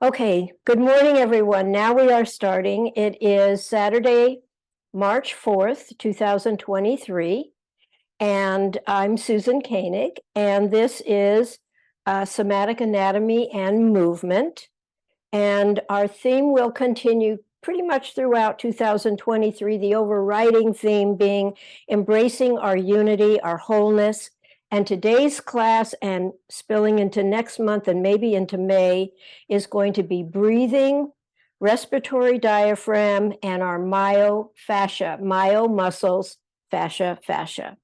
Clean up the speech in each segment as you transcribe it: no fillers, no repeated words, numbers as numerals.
Okay, good morning, everyone. Now we are starting. It is Saturday, March 4th, 2023, and I'm Susan Koenig, and this is Somatic Anatomy and Movement, and our theme will continue pretty much throughout 2023, the overriding theme being embracing our unity, our wholeness. And today's class, and spilling into next month and maybe into May, is going to be breathing, respiratory diaphragm, and our myofascia, myo muscles, fascia.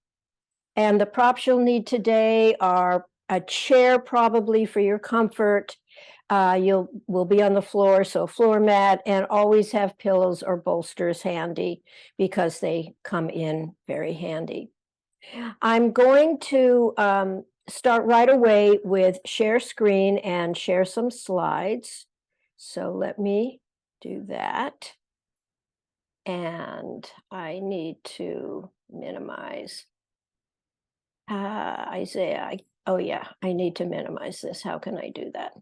And the props you'll need today are a chair, probably for your comfort. We'll be on the floor, so floor mat, and always have pillows or bolsters handy because they come in very handy. I'm going to start right away with share screen and share some slides. So let me do that. And I need to minimize Isaiah. Oh yeah, I need to minimize this. How can I do that?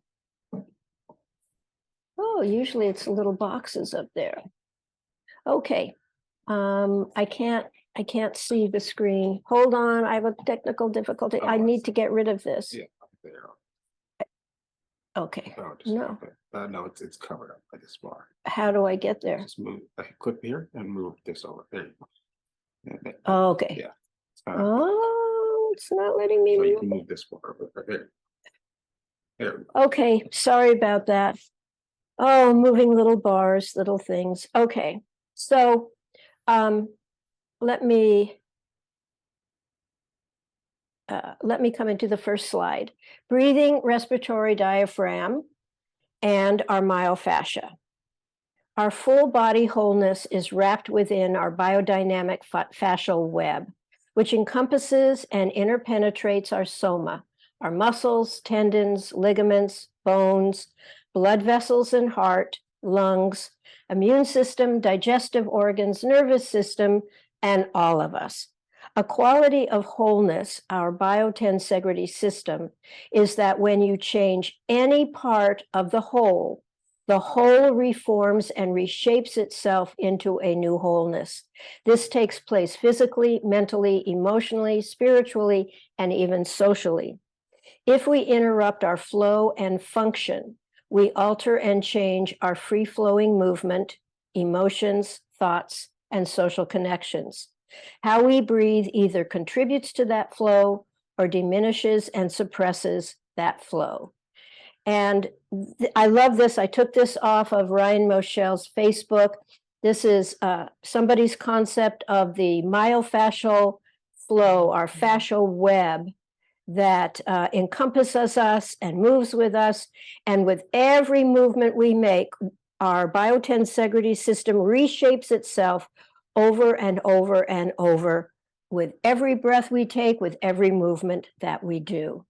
Oh, usually it's little boxes up there. Okay. I can't see the screen. Hold on, I have a technical difficulty. I need to get rid of this. Yeah, there. Okay. No, no, it's covered up by this bar. How do I get there? Just move, click here and move this over. There you go. Oh, okay. Yeah. Oh, it's not letting me So you move. can move this bar over there. There. Okay, sorry about that. Oh, moving little bars, little things. Okay, so let me come into the first slide. Breathing, respiratory diaphragm, and our myofascia. Our full body wholeness is wrapped within our biodynamic fascial web, which encompasses and interpenetrates our soma, our muscles, tendons, ligaments, bones, blood vessels and heart, lungs, immune system, digestive organs, nervous system, and all of us. A quality of wholeness, our Bio-Tensegrity system, is that when you change any part of the whole reforms and reshapes itself into a new wholeness. This takes place physically, mentally, emotionally, spiritually, and even socially. If we interrupt our flow and function, we alter and change our free-flowing movement, emotions, thoughts, and social connections. How we breathe either contributes to that flow or diminishes and suppresses that flow. And I love this. I took this off of Ryan Moshel's Facebook. This is somebody's concept of the myofascial flow, our fascial web that encompasses us and moves with us. And with every movement we make, our Bio-Tensegrity system reshapes itself over and over and over with every breath we take, with every movement that we do.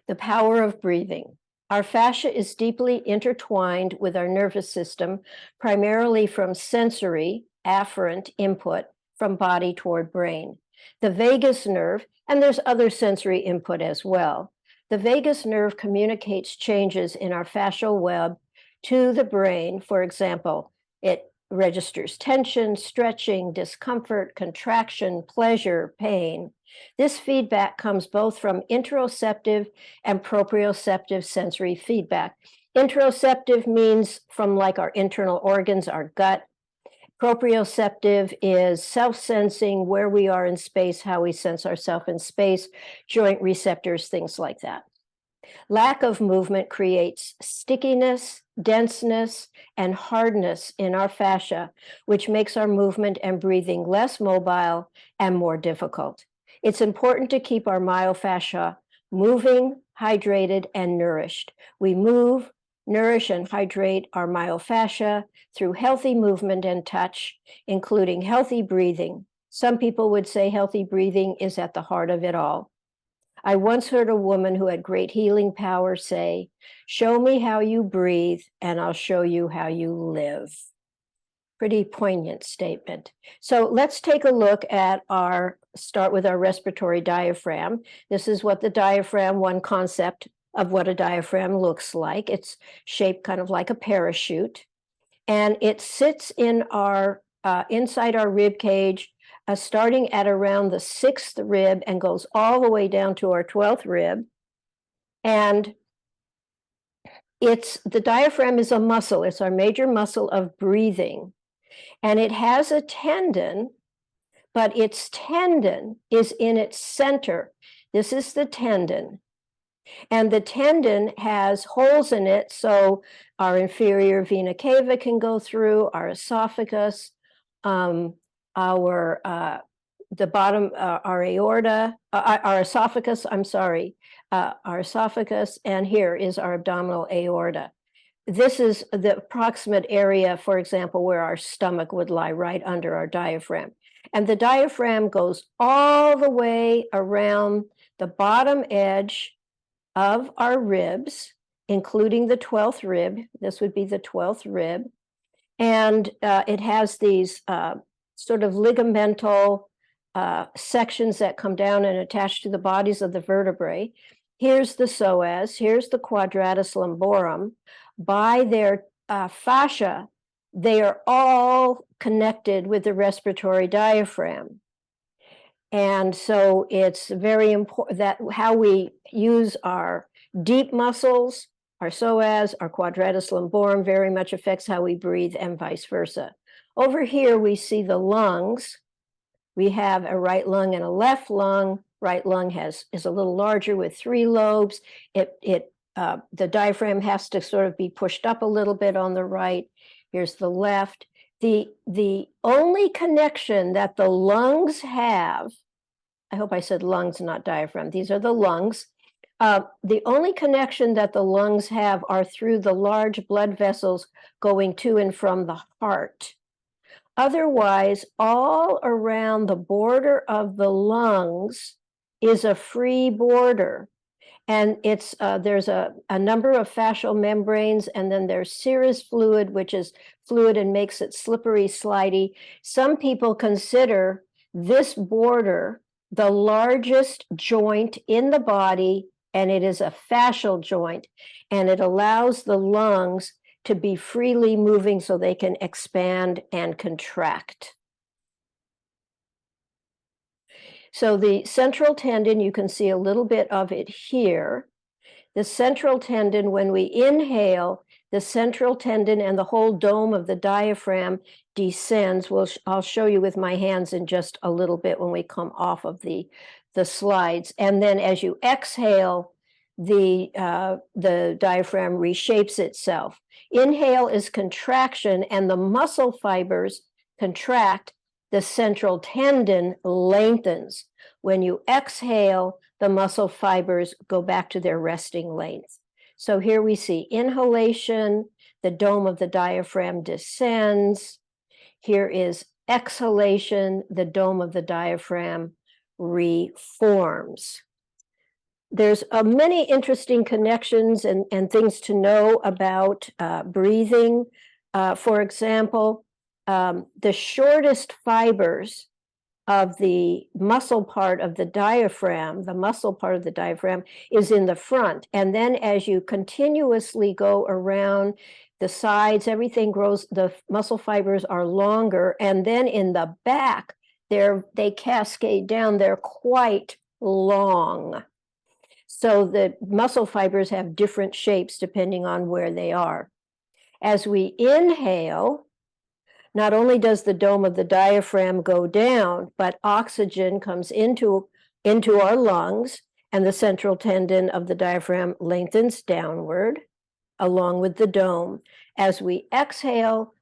The power of breathing. Our fascia is deeply intertwined with our nervous system, primarily from sensory, afferent input from body toward brain. The vagus nerve, and there's other sensory input as well. The vagus nerve communicates changes in our fascial web to the brain. For example, it registers tension, stretching, discomfort, contraction, pleasure, pain. This feedback comes both from interoceptive and proprioceptive sensory feedback. Interoceptive means from like our internal organs, our gut. Proprioceptive is self-sensing, where we are in space, how we sense ourselves in space, joint receptors, things like that. Lack of movement creates stickiness, denseness, and hardness in our fascia, which makes our movement and breathing less mobile and more difficult. It's important to keep our myofascia moving, hydrated, and nourished. We move, nourish, and hydrate our myofascia through healthy movement and touch, including healthy breathing. Some people would say healthy breathing is at the heart of it all. I once heard a woman who had great healing power say, "Show me how you breathe, and I'll show you how you live." Pretty poignant statement. So let's take a look at start with our respiratory diaphragm. This is what the diaphragm, one concept of what a diaphragm looks like. It's shaped kind of like a parachute, and it sits in our inside our rib cage, starting at around the 6th rib and goes all the way down to our 12th rib. And the diaphragm is a muscle. It's our major muscle of breathing, and it has a tendon, but its tendon is in its center. This is the tendon. And the tendon has holes in it, so our inferior vena cava can go through, our esophagus, the bottom, our aorta, our esophagus, our esophagus, and here is our abdominal aorta. This is the approximate area, for example, where our stomach would lie, right under our diaphragm. And the diaphragm goes all the way around the bottom edge of our ribs, including the 12th rib. This would be the 12th rib. And it has these sort of ligamental sections that come down and attach to the bodies of the vertebrae. Here's the psoas, here's the quadratus lumborum. By their fascia, they are all connected with the respiratory diaphragm. And so it's very important that how we use our deep muscles, our psoas, our quadratus lumborum very much affects how we breathe, and vice versa. Over here, we see the lungs. We have a right lung and a left lung. Right lung is a little larger with 3 lobes. The diaphragm has to sort of be pushed up a little bit on the right. Here's the left. The only connection that the lungs have, I hope I said lungs, not diaphragm. These are the lungs. The only connection that the lungs have are through the large blood vessels going to and from the heart. Otherwise, all around the border of the lungs is a free border. And there's a number of fascial membranes, and then there's serous fluid, which is fluid and makes it slippery, slidey. Some people consider this border the largest joint in the body, and it is a fascial joint, and it allows the lungs to be freely moving so they can expand and contract. So the central tendon, you can see a little bit of it here. The central tendon, when we inhale, the central tendon and the whole dome of the diaphragm descends. I'll show you with my hands in just a little bit when we come off of the slides. And then as you exhale, the diaphragm reshapes itself. Inhale is contraction, and the muscle fibers contract. The central tendon lengthens. When you exhale, the muscle fibers go back to their resting length. So here we see inhalation, the dome of the diaphragm descends. Here is exhalation, the dome of the diaphragm reforms. There's many interesting connections and things to know about breathing. For example, the shortest fibers of the muscle part of the diaphragm, is in the front. And then as you continuously go around the sides, everything grows, the muscle fibers are longer. And then in the back, they cascade down, they're quite long. So the muscle fibers have different shapes depending on where they are. As we inhale, not only does the dome of the diaphragm go down, but oxygen comes into our lungs, and the central tendon of the diaphragm lengthens downward along with the dome. As we exhale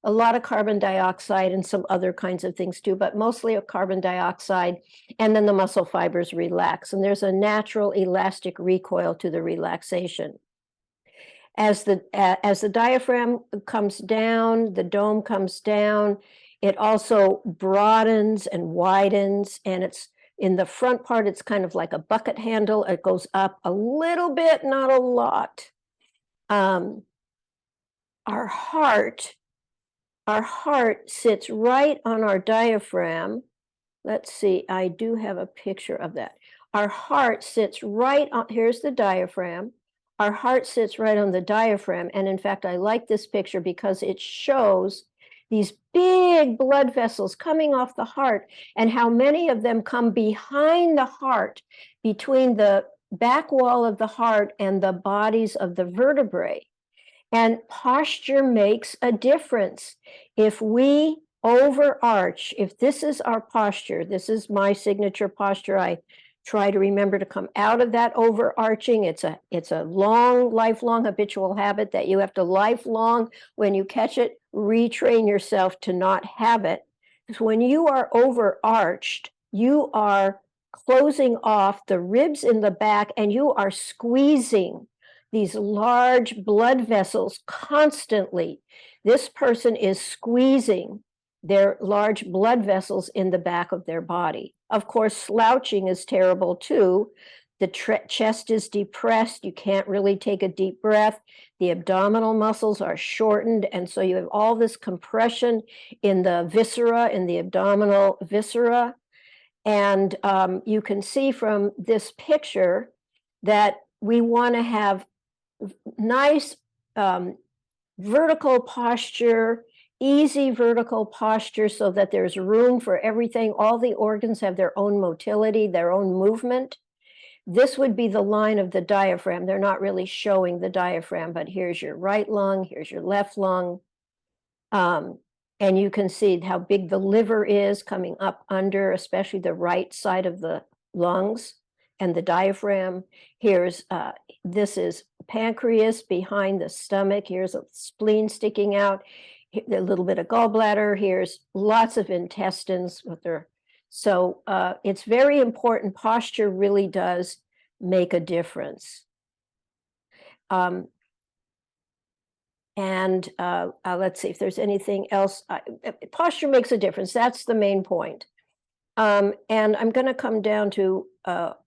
a lot of carbon dioxide and some other kinds of things too, but mostly of carbon dioxide, and then the muscle fibers relax, and there's a natural elastic recoil to the relaxation. As the diaphragm comes down, the dome comes down, it also broadens and widens, and it's in the front part, it's kind of like a bucket handle. It goes up a little bit, not a lot. Our heart sits right on our diaphragm. Let's see, I do have a picture of that. Our heart sits right on, here's the diaphragm. Our heart sits right on the diaphragm. And in fact, I like this picture because it shows these big blood vessels coming off the heart and how many of them come behind the heart, between the back wall of the heart and the bodies of the vertebrae. And posture makes a difference. If we overarch, if this is our posture, this is my signature posture. I try to remember to come out of that overarching. It's a lifelong habitual habit that you have to lifelong, when you catch it, retrain yourself to not have it. Because when you are overarched, you are closing off the ribs in the back and you are squeezing these large blood vessels constantly. This person is squeezing their large blood vessels in the back of their body. Of course, slouching is terrible too. The chest is depressed. You can't really take a deep breath. The abdominal muscles are shortened. And so you have all this compression in the viscera, in the abdominal viscera. And you can see from this picture that we want to have nice vertical posture, easy vertical posture, so that there's room for everything. All the organs have their own motility, their own movement. This would be the line of the diaphragm. They're not really showing the diaphragm, but here's your right lung, here's your left lung. And you can see how big the liver is coming up under, especially the right side of the lungs and the diaphragm. Here's, this is pancreas behind the stomach. Here's a spleen sticking out, a little bit of gallbladder. Here's lots of intestines with their, so it's very important. Posture really does make a difference. Let's see if there's anything else. Posture makes a difference. That's the main point. And I'm going to come down to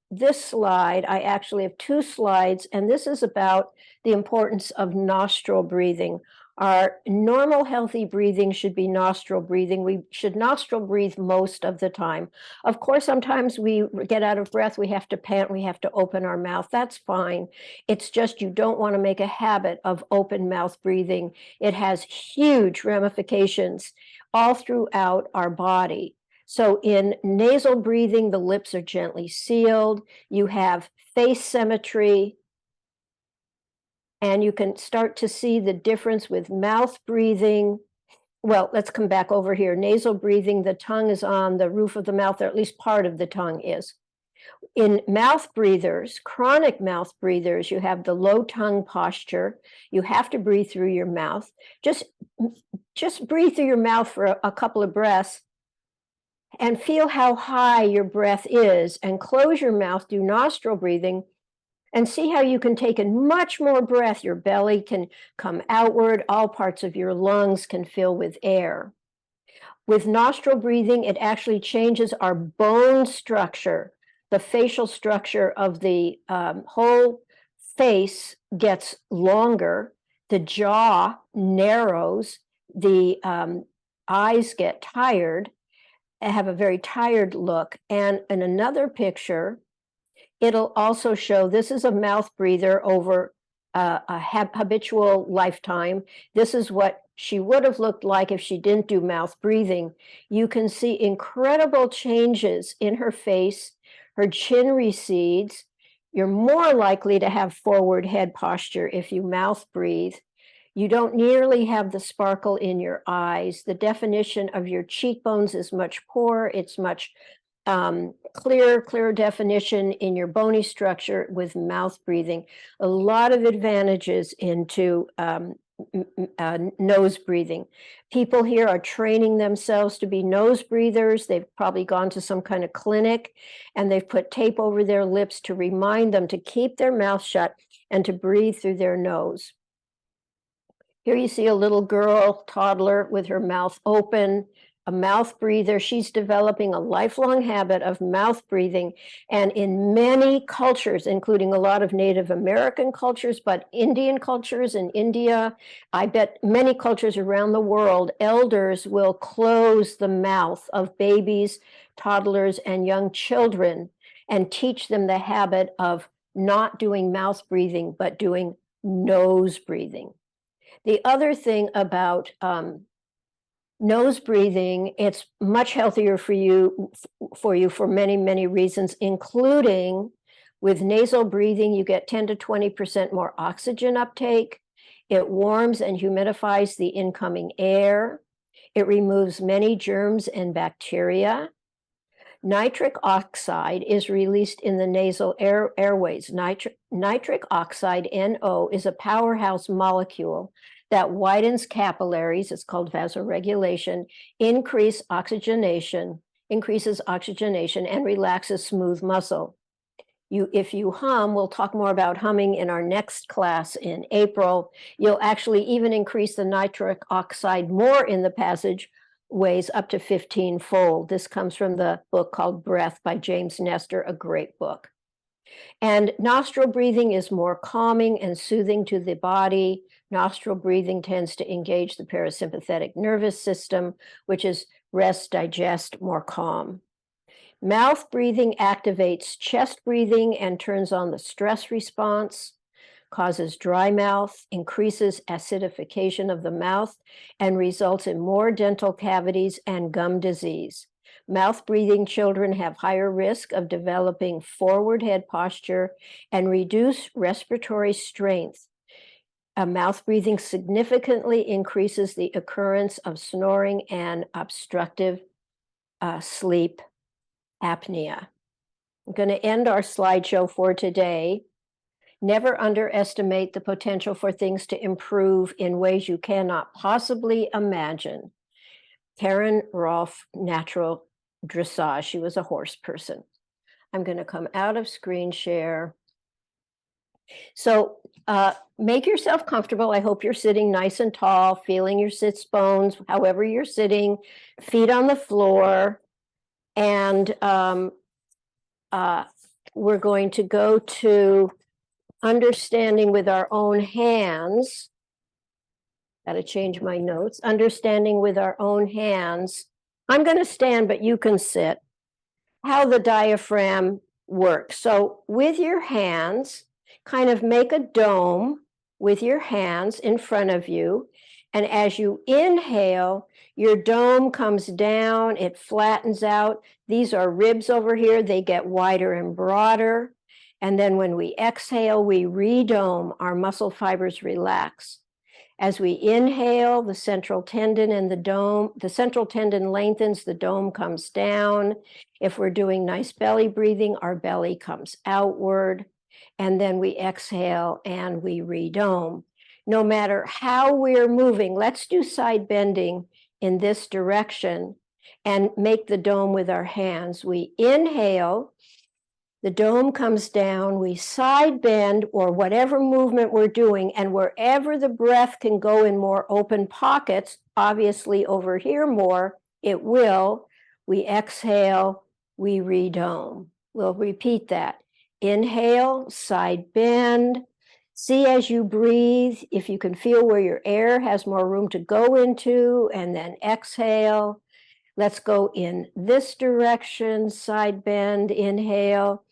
this slide. I actually have two slides, and this is about the importance of nostril breathing. Our normal healthy breathing should be nostril breathing. We should nostril breathe most of the time. Of course, sometimes we get out of breath, we have to pant, we have to open our mouth. That's fine. It's just you don't want to make a habit of open mouth breathing. It has huge ramifications all throughout our body. So in nasal breathing, the lips are gently sealed. You have face symmetry. And you can start to see the difference with mouth breathing. Well, let's come back over here. Nasal breathing, the tongue is on the roof of the mouth, or at least part of the tongue is. In mouth breathers, chronic mouth breathers, you have the low tongue posture. You have to breathe through your mouth. Just breathe through your mouth for a couple of breaths and feel how high your breath is, and close your mouth, do nostril breathing, and see how you can take in much more breath. Your belly can come outward. All parts of your lungs can fill with air. With nostril breathing, it actually changes our bone structure. The facial structure of the whole face gets longer. The jaw narrows. The eyes get tired, have a very tired look. And in another picture, it'll also show, this is a mouth breather over a habitual lifetime. This is what she would have looked like if she didn't do mouth breathing. You can see incredible changes in her face. Her chin recedes. You're more likely to have forward head posture if you mouth breathe. You don't nearly have the sparkle in your eyes. The definition of your cheekbones is much poorer. It's much clear definition in your bony structure with mouth breathing. A lot of advantages into nose breathing. People here are training themselves to be nose breathers. They've probably gone to some kind of clinic and they've put tape over their lips to remind them to keep their mouth shut and to breathe through their nose. Here you see a little girl, toddler, with her mouth open, a mouth breather. She's developing a lifelong habit of mouth breathing. And in many cultures, including a lot of Native American cultures, but Indian cultures in India, I bet many cultures around the world, elders will close the mouth of babies, toddlers, and young children. and teach them the habit of not doing mouth breathing, but doing nose breathing. The other thing about nose breathing, it's much healthier for you for many, many reasons, including with nasal breathing, you get 10 to 20% more oxygen uptake. It warms and humidifies the incoming air. It removes many germs and bacteria. Nitric oxide is released in the nasal airways. Nitric oxide, NO, is a powerhouse molecule that widens capillaries. It's called vasoregulation, increases oxygenation, and relaxes smooth muscle. If you hum, we'll talk more about humming in our next class in April, you'll actually even increase the nitric oxide more in the passageways up to 15-fold. This comes from the book called Breath by James Nestor, a great book. And nostril breathing is more calming and soothing to the body. Nostril breathing tends to engage the parasympathetic nervous system, which is rest, digest, more calm. Mouth breathing activates chest breathing and turns on the stress response, causes dry mouth, increases acidification of the mouth, and results in more dental cavities and gum disease. Mouth breathing children have higher risk of developing forward head posture and reduce respiratory strength. Mouth breathing significantly increases the occurrence of snoring and obstructive sleep apnea. I'm going to end our slideshow for today. Never underestimate the potential for things to improve in ways you cannot possibly imagine. Karen Rolfe, natural dressage. She was a horse person. I'm going to come out of screen share. So make yourself comfortable. I hope you're sitting nice and tall, feeling your sits bones, however you're sitting, feet on the floor. And we're going to go to understanding with our own hands. Got to change my notes. Understanding with our own hands. I'm going to stand, but you can sit. How the diaphragm works. So with your hands, kind of make a dome with your hands in front of you. And as you inhale, your dome comes down, it flattens out. These are ribs over here. They get wider and broader. And then when we exhale, we redome. Our muscle fibers relax. As we inhale, the central tendon and the central tendon lengthens, the dome comes down. If we're doing nice belly breathing, our belly comes outward. And then we exhale and we redome. No matter how we're moving, let's do side bending in this direction and make the dome with our hands. We inhale, the dome comes down, we side bend or whatever movement we're doing, and wherever the breath can go in more open pockets, obviously over here more, it will. We exhale, we redome. We'll repeat that. Inhale, side bend. See as you breathe, if you can feel where your air has more room to go into, and then exhale. Let's go in this direction, side bend, inhale.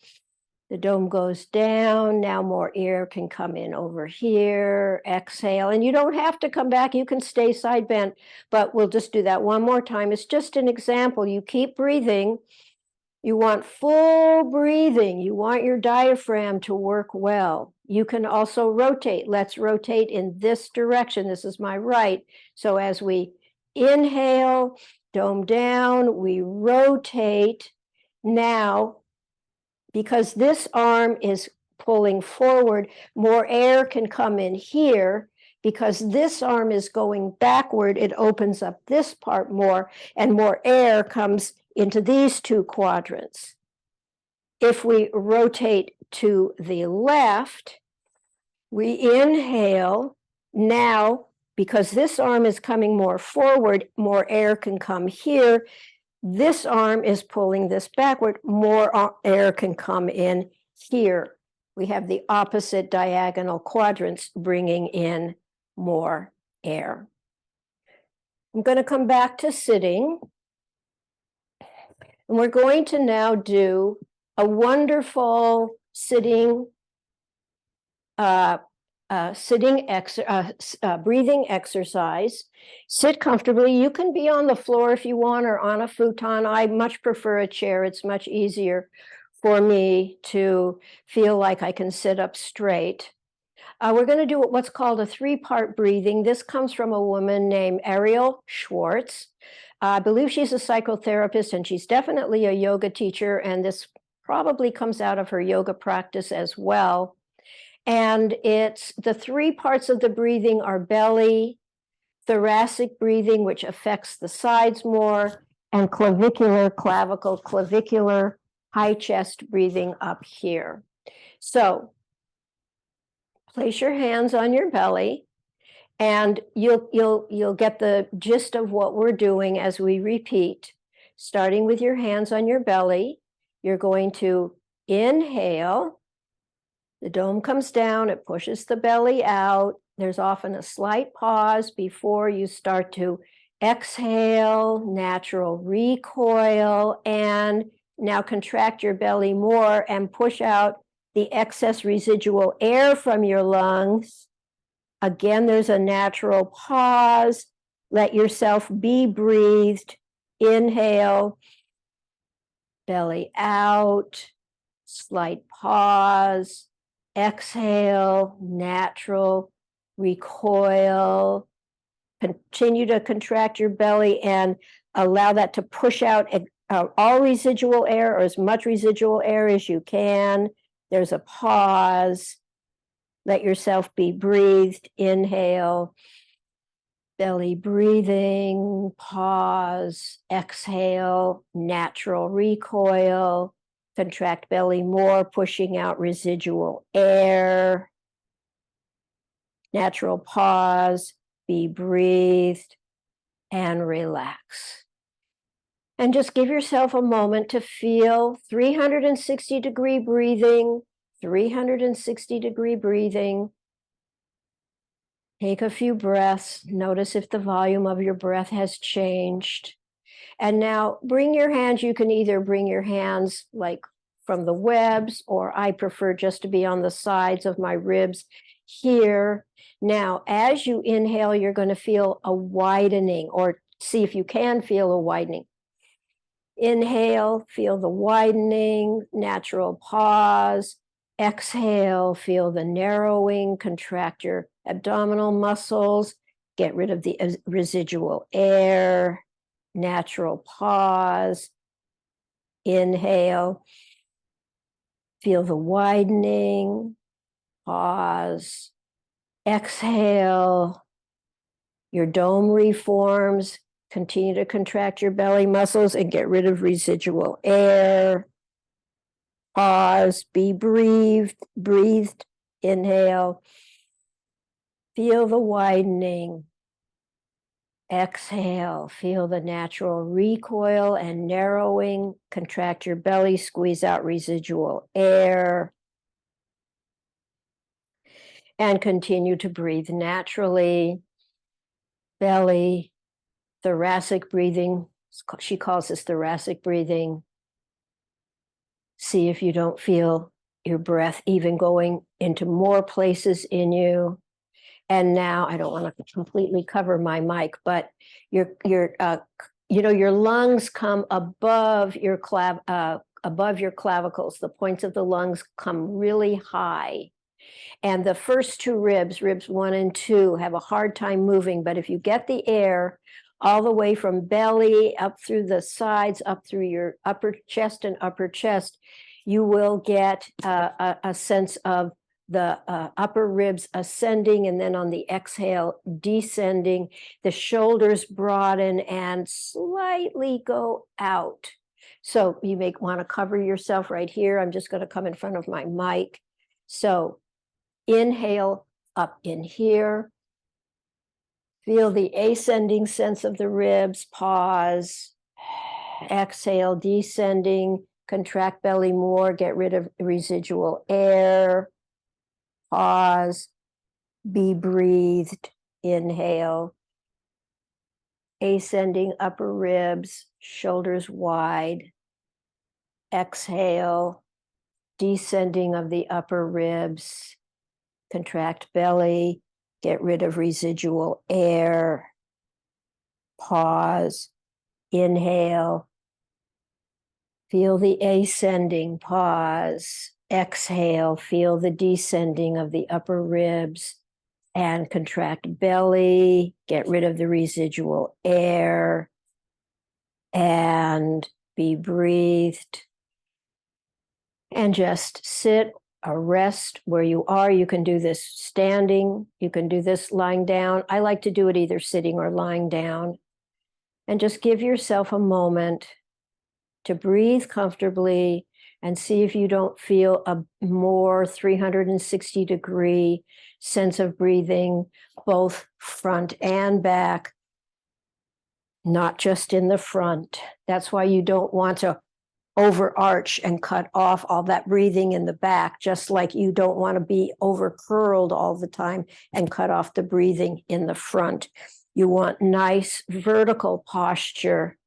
The dome goes down. Now more air can come in over here, exhale. And you don't have to come back, you can stay side bent, but we'll just do that one more time. It's just an example. You keep breathing. You want full breathing. You want your diaphragm to work well. You can also rotate. Let's rotate in this direction. This is my right. So as we inhale, dome down, we rotate. Now, because this arm is pulling forward, more air can come in here. Because this arm is going backward, it opens up this part more, and more air comes into these two quadrants. If we rotate to the left, we inhale. Now, because this arm is coming more forward, more air can come here. This arm is pulling this backward, more air can come in here. We have the opposite diagonal quadrants bringing in more air. I'm going to come back to sitting. And we're going to now do a wonderful sitting breathing exercise. Sit comfortably. You can be on the floor if you want or on a futon. I much prefer a chair. It's much easier for me to feel like I can sit up straight. We're going to do what's called a 3-part breathing. This comes from a woman named Ariel Schwartz. I believe she's a psychotherapist, and she's definitely a yoga teacher, and this probably comes out of her yoga practice as well. And it's the 3 parts of the breathing are belly, thoracic breathing, which affects the sides more, and clavicular, high chest breathing up here. So place your hands on your belly, and you'll get the gist of what we're doing as we repeat. Starting with your hands on your belly, you're going to inhale. The dome comes down, it pushes the belly out. There's often a slight pause before you start to exhale, natural recoil, and now contract your belly more and push out the excess residual air from your lungs. Again, there's a natural pause. Let yourself be breathed. Inhale, belly out, slight pause. Exhale, natural recoil. Continue to contract your belly and allow that to push out all residual air, or as much residual air as you can. There's a pause. Let yourself be breathed. Inhale, belly breathing, pause, exhale, natural recoil. Contract belly more, pushing out residual air. Natural pause, be breathed, and relax. And just give yourself a moment to feel 360-degree breathing, 360-degree breathing. Take a few breaths. Notice if the volume of your breath has changed. And now bring your hands. You can either bring your hands like from the webs, or I prefer just to be on the sides of my ribs here. Now, as you inhale, you're going to feel a widening, or see if you can feel a widening. Inhale, feel the widening, natural pause. Exhale, feel the narrowing, contract your abdominal muscles, get rid of the residual air. Natural pause. Inhale, feel the widening, pause. Exhale, your dome reforms. Continue to contract your belly muscles and get rid of residual air. Pause, be breathed. Inhale, feel the widening. Exhale, feel the natural recoil and narrowing. Contract your belly, squeeze out residual air. And continue to breathe naturally. Belly, thoracic breathing. She calls this thoracic breathing. See if you don't feel your breath even going into more places in you. And now I don't want to completely cover my mic, but your lungs come above your clavicles. The points of the lungs come really high. And the first 2 ribs 1 and 2, have a hard time moving. But if you get the air all the way from belly up through the sides, up through your upper chest and upper chest, you will get a sense of the upper ribs ascending, and then on the exhale, descending. The shoulders broaden and slightly go out. So you may want to cover yourself right here. I'm just going to come in front of my mic. So inhale up in here. Feel the ascending sense of the ribs. Pause. Exhale, descending. Contract belly more. Get rid of residual air. Pause. Be breathed. Inhale. Ascending upper ribs. Shoulders wide. Exhale. descending of the upper ribs. Contract belly, get rid of residual air. Pause, inhale. Feel the ascending, pause. Exhale, feel the descending of the upper ribs and contract belly, get rid of the residual air and be breathed. And just sit or rest where you are. You can do this standing, you can do this lying down. I like to do it either sitting or lying down. And just give yourself a moment to breathe comfortably and see if you don't feel a more 360-degree sense of breathing, both front and back, not just in the front. That's why you don't want to overarch and cut off all that breathing in the back, just like you don't want to be over curled all the time and cut off the breathing in the front. You want nice vertical posture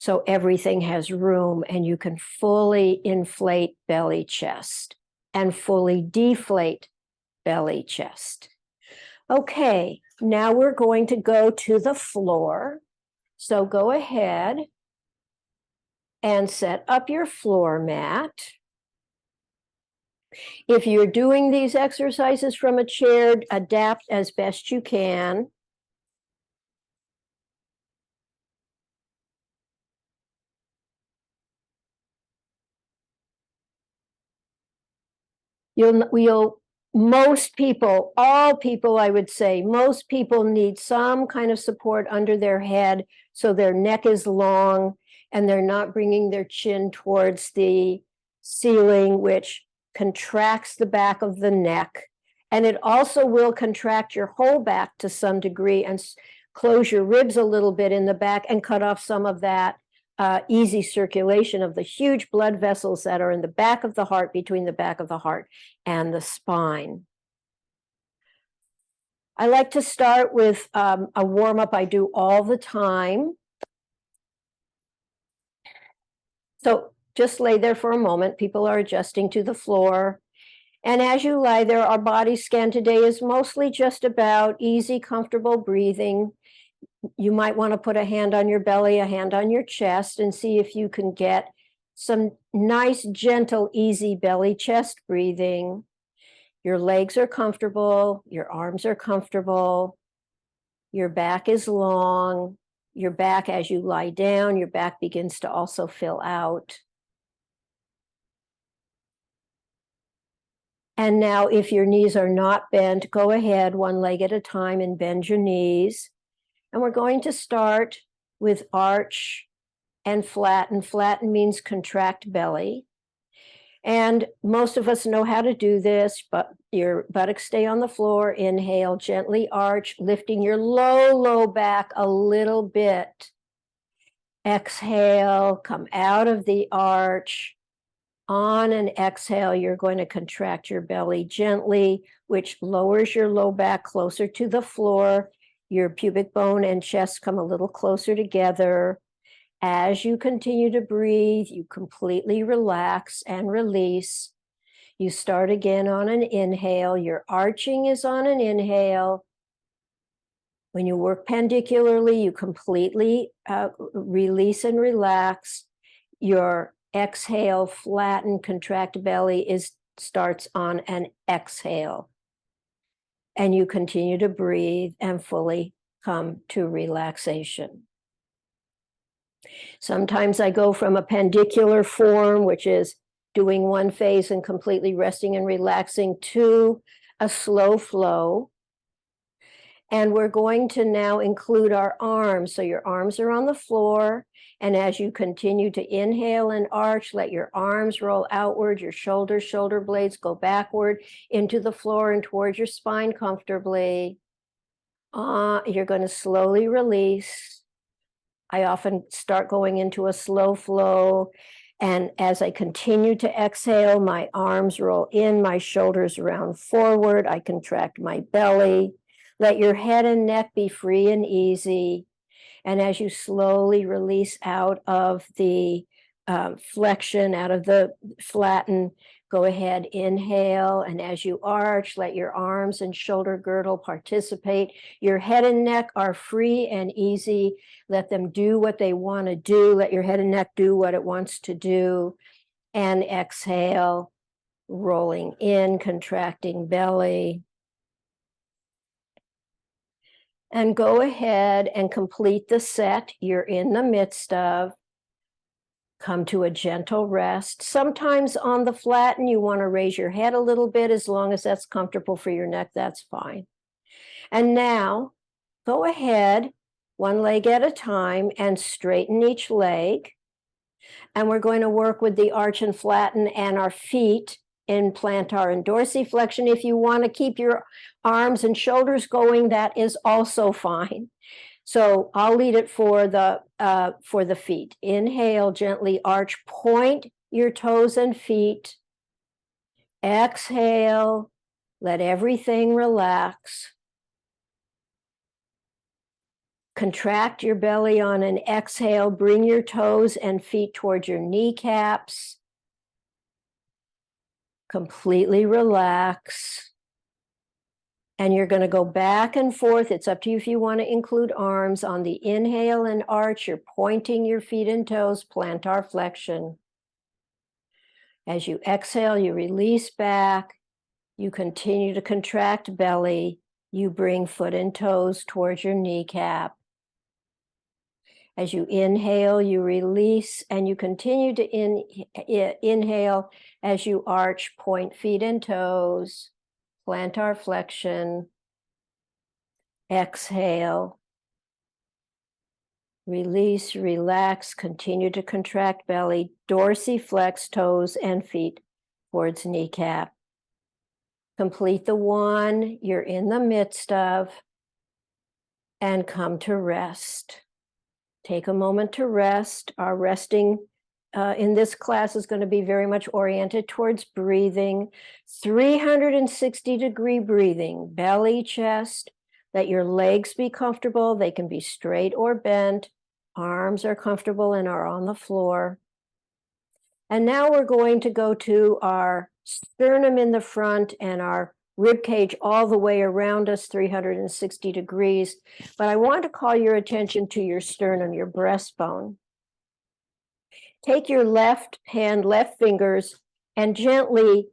so everything has room and you can fully inflate belly chest and fully deflate belly chest. Okay, now we're going to go to the floor. So go ahead and set up your floor mat. If you're doing these exercises from a chair, adapt as best you can. Most people, all people, I would say, most people need some kind of support under their head so their neck is long and they're not bringing their chin towards the ceiling, which contracts the back of the neck. And it also will contract your whole back to some degree and close your ribs a little bit in the back and cut off some of that easy circulation of the huge blood vessels that are in the back of the heart, between the back of the heart and the spine. I like to start with a warm-up I do all the time. So just lay there for a moment. People are adjusting to the floor. And as you lie there, our body scan today is mostly just about easy, comfortable breathing. You might want to put a hand on your belly, a hand on your chest, and see if you can get some nice, gentle, easy belly chest breathing. Your legs are comfortable, your arms are comfortable, your back is long. Your back, as you lie down, your back begins to also fill out. And now, if your knees are not bent, go ahead one leg at a time and bend your knees. And we're going to start with arch and flatten. Flatten means contract belly. And most of us know how to do this, but your buttocks stay on the floor. Inhale, gently arch, lifting your low back a little bit. Exhale, come out of the arch. On an exhale, you're going to contract your belly gently, which lowers your low back closer to the floor. Your pubic bone and chest come a little closer together. As you continue to breathe, you completely relax and release. You start again on an inhale. Your arching is on an inhale. When you work pendicularly, you completely release and relax. Your exhale, flatten, contract belly starts on an exhale. And you continue to breathe and fully come to relaxation. Sometimes I go from a pendicular form, which is doing one phase and completely resting and relaxing, to a slow flow. And we're going to now include our arms. So your arms are on the floor. And as you continue to inhale and arch, let your arms roll outward, your shoulder blades go backward into the floor and towards your spine comfortably. You're going to slowly release. I often start going into a slow flow. And as I continue to exhale, my arms roll in, my shoulders round forward. I contract my belly. Let your head and neck be free and easy. And as you slowly release out of the flexion, out of the flatten. Go ahead, inhale, and as you arch, let your arms and shoulder girdle participate. Your head and neck are free and easy. Let them do what they want to do. Let your head and neck do what it wants to do. And exhale, rolling in, contracting belly. And go ahead and complete the set you're in the midst of. Come to a gentle rest. Sometimes on the flatten, you want to raise your head a little bit. As long as that's comfortable for your neck, that's fine. And now, go ahead, one leg at a time, and straighten each leg. And we're going to work with the arch and flatten and our feet in plantar and dorsiflexion. If you want to keep your arms and shoulders going, that is also fine. So I'll lead it for the feet. Inhale, gently arch, point your toes and feet. Exhale, let everything relax. Contract your belly on an exhale, bring your toes and feet towards your kneecaps. Completely relax. And you're going to go back and forth. It's up to you if you want to include arms. On the inhale and arch, you're pointing your feet and toes, plantar flexion. As you exhale, you release back. You continue to contract belly. You bring foot and toes towards your kneecap. As you inhale, you release, and you continue to inhale as you arch, point feet and toes. Plantar flexion, exhale, release, relax, continue to contract belly, dorsiflex toes and feet towards kneecap. Complete the one you're in the midst of and come to rest. Take a moment to rest. Our resting in this class is going to be very much oriented towards breathing. 360-degree breathing, belly, chest. Let your legs be comfortable. They can be straight or bent. Arms are comfortable and are on the floor. And now we're going to go to our sternum in the front and our rib cage all the way around us, 360 degrees. But I want to call your attention to your sternum, your breastbone. Take your left hand, left fingers, and gently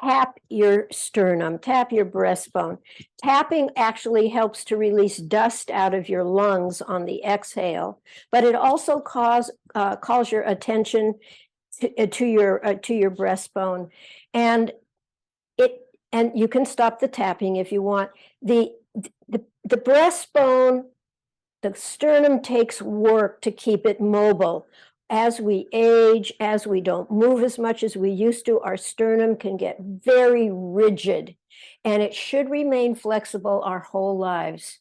tap your sternum, tap your breastbone. Tapping actually helps to release dust out of your lungs on the exhale, but it also calls your attention to your breastbone, and you can stop the tapping if you want. The breastbone, the sternum takes work to keep it mobile. As we age, as we don't move as much as we used to, our sternum can get very rigid, and it should remain flexible our whole lives.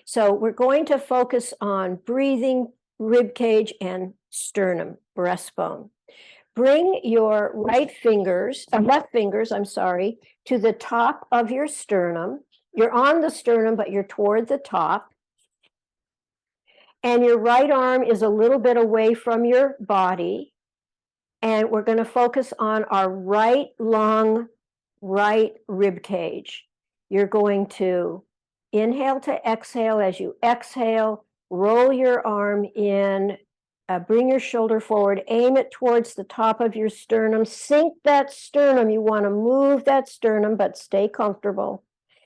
So we're going to focus on breathing, rib cage, and sternum, breastbone. Bring your left fingers, to the top of your sternum. You're on the sternum, but you're toward the top. And your right arm is a little bit away from your body. And we're going to focus on our right lung, right rib cage. You're going to inhale to exhale. As you exhale, roll your arm in, bring your shoulder forward, aim it towards the top of your sternum, sink that sternum. You want to move that sternum, but stay comfortable.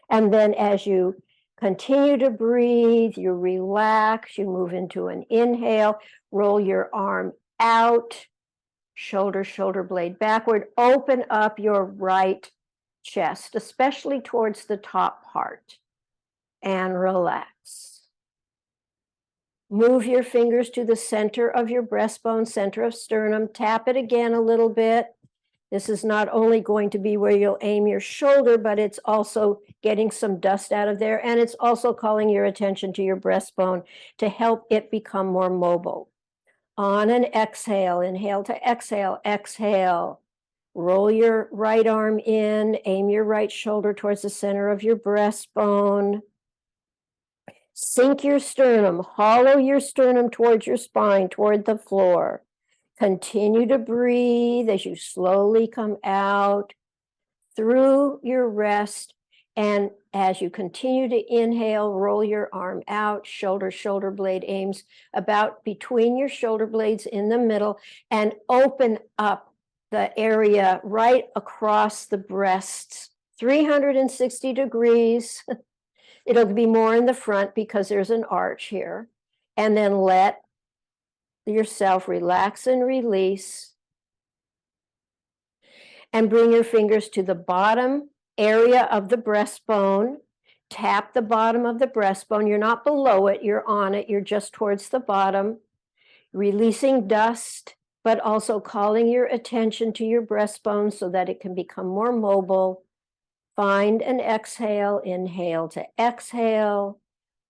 And then as you continue to breathe, you relax, you move into an inhale, roll your arm out, shoulder blade backward, open up your right chest, especially towards the top part, and relax. Move your fingers to the center of your breastbone, center of sternum, tap it again a little bit. This is not only going to be where you'll aim your shoulder, but it's also getting some dust out of there, and it's also calling your attention to your breastbone to help it become more mobile. On an exhale, inhale to exhale, exhale. Roll your right arm in, aim your right shoulder towards the center of your breastbone. Sink your sternum, hollow your sternum towards your spine, toward the floor. Continue to breathe as you slowly come out through your rest. And as you continue to inhale, roll your arm out, shoulder blade aims about between your shoulder blades in the middle, and open up the area right across the breasts, 360 degrees. It'll be more in the front because there's an arch here. And then let yourself relax and release. And bring your fingers to the bottom area of the breastbone. Tap the bottom of the breastbone. You're not below it, you're on it, you're just towards the bottom. Releasing dust, but also calling your attention to your breastbone so that it can become more mobile. Find an exhale, inhale to exhale.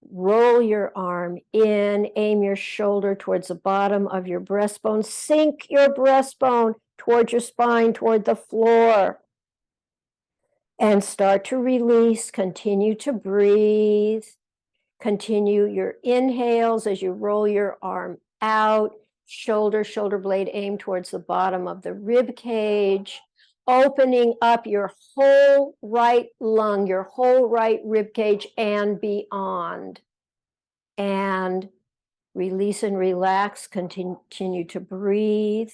Roll your arm in, aim your shoulder towards the bottom of your breastbone. Sink your breastbone toward your spine, toward the floor. And start to release. Continue to breathe. Continue your inhales as you roll your arm out. Shoulder blade aim towards the bottom of the rib cage. Opening up your whole right lung, your whole right rib cage and beyond. And release and relax. Continue to breathe.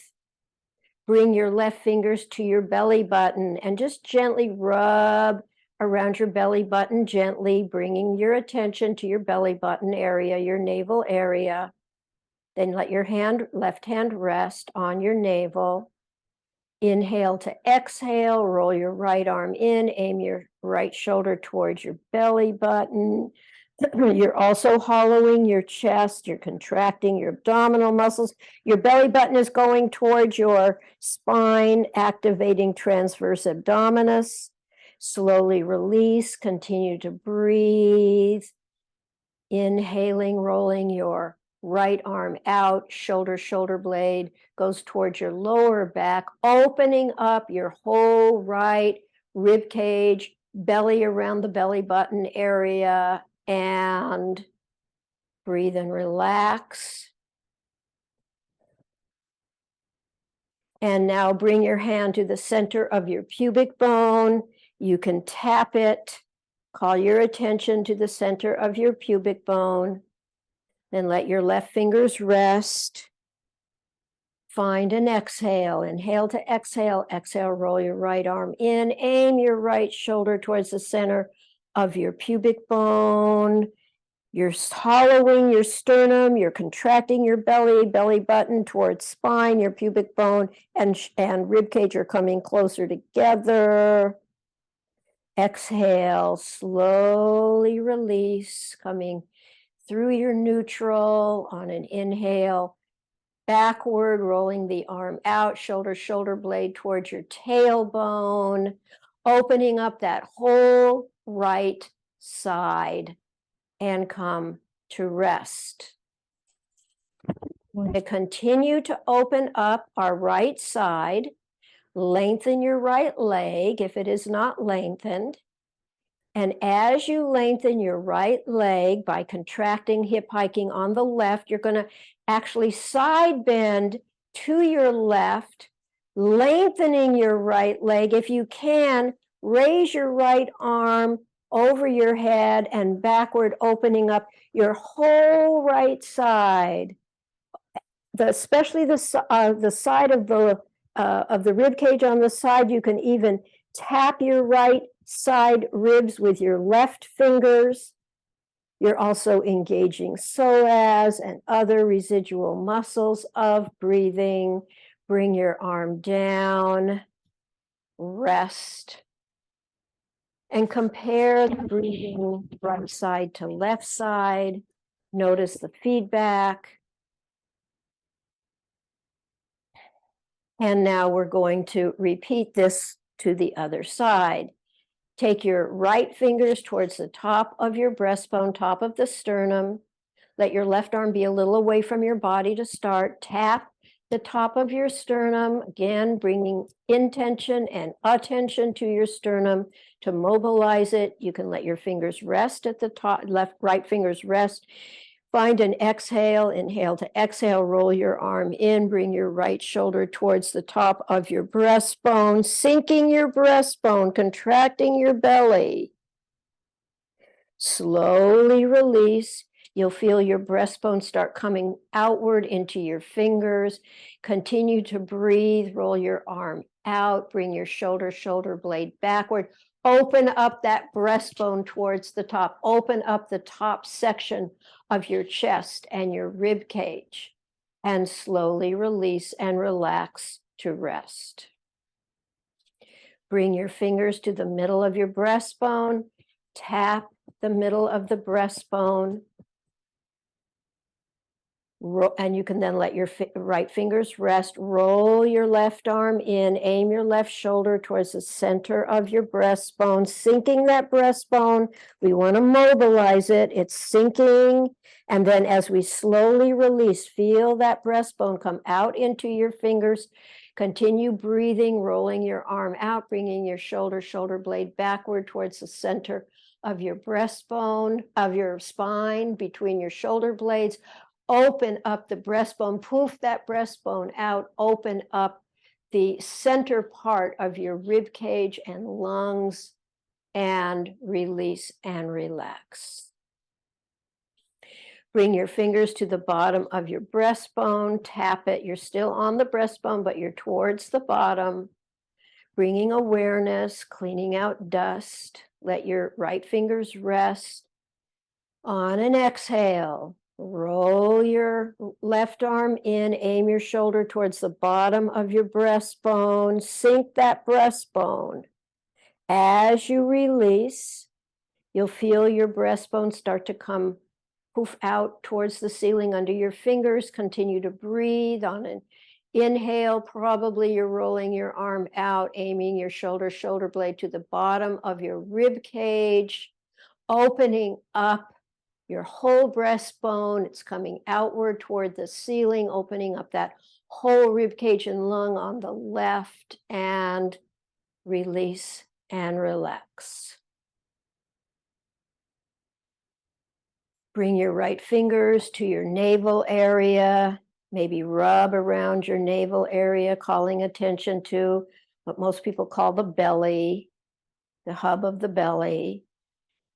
Bring your left fingers to your belly button and just gently rub around your belly button, gently bringing your attention to your belly button area, your navel area. Then let your left hand rest on your navel. Inhale to exhale, roll your right arm in, aim your right shoulder towards your belly button. You're also hollowing your chest, you're contracting your abdominal muscles. Your belly button is going towards your spine, activating transverse abdominis. Slowly release, continue to breathe. Inhaling, rolling your right arm out, shoulder blade goes towards your lower back, opening up your whole right rib cage, belly around the belly button area, and breathe and relax. And now bring your hand to the center of your pubic bone. You can tap it, call your attention to the center of your pubic bone. Then let your left fingers rest. Find an exhale. Inhale to exhale. Exhale, roll your right arm in. Aim your right shoulder towards the center of your pubic bone. You're hollowing your sternum. You're contracting your belly button towards spine. Your pubic bone and rib cage are coming closer together. Exhale, slowly release, coming through your neutral on an inhale, backward, rolling the arm out, shoulder blade towards your tailbone, opening up that whole right side, and come to rest. We're going to continue to open up our right side. Lengthen your right leg if it is not lengthened. And as you lengthen your right leg by contracting, hip hiking on the left, you're going to actually side bend to your left, lengthening your right leg. If you can, raise your right arm over your head and backward, opening up your whole right side. Especially the side of the rib cage on the side. You can even tap your right side ribs with your left fingers. You're also engaging psoas and other residual muscles of breathing. Bring your arm down, rest, and compare the breathing right side to left side. Notice the feedback. And now we're going to repeat this to the other side. Take your right fingers towards the top of your breastbone, top of the sternum. Let your left arm be a little away from your body to start. Tap the top of your sternum, again, bringing intention and attention to your sternum to mobilize it. You can let your fingers rest at the top, right fingers rest. Find an exhale, inhale to exhale, roll your arm in, bring your right shoulder towards the top of your breastbone, sinking your breastbone, contracting your belly. Slowly release. You'll feel your breastbone start coming outward into your fingers. Continue to breathe, roll your arm out, bring your shoulder blade backward. Open up that breastbone towards the top. Open up the top section of your chest and your rib cage, and slowly release and relax to rest. Bring your fingers to the middle of your breastbone. Tap the middle of the breastbone. And you can then let your right fingers rest. Roll your left arm in, aim your left shoulder towards the center of your breastbone, sinking that breastbone. We want to mobilize it. It's sinking. And then as we slowly release, feel that breastbone come out into your fingers. Continue breathing, rolling your arm out, bringing your shoulder blade backward towards the center of your breastbone, of your spine, between your shoulder blades. Open up the breastbone, poof that breastbone out, open up the center part of your rib cage and lungs, and release and relax. Bring your fingers to the bottom of your breastbone, tap it. You're still on the breastbone, but you're towards the bottom. Bringing awareness, cleaning out dust. Let your right fingers rest. On an exhale, roll your left arm in, aim your shoulder towards the bottom of your breastbone, sink that breastbone. As you release, you'll feel your breastbone start to come poof out towards the ceiling under your fingers. Continue to breathe. On an inhale, probably you're rolling your arm out, aiming your shoulder blade to the bottom of your rib cage, opening up your whole breastbone. It's coming outward toward the ceiling, opening up that whole rib cage and lung on the left, and release and relax. Bring your right fingers to your navel area, maybe rub around your navel area, calling attention to what most people call the belly, the hub of the belly.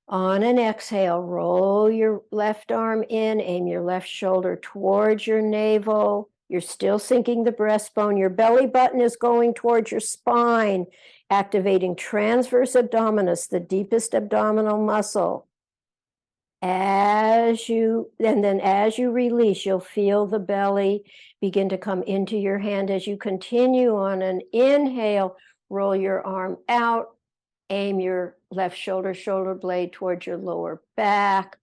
On an exhale, roll your left arm in, aim your left shoulder towards your navel. You're still sinking the breastbone. Your belly button is going towards your spine, activating transverse abdominis, the deepest abdominal muscle. As you release, you'll feel the belly begin to come into your hand. As you continue on an inhale, roll your arm out, aim your left shoulder blade towards your lower back,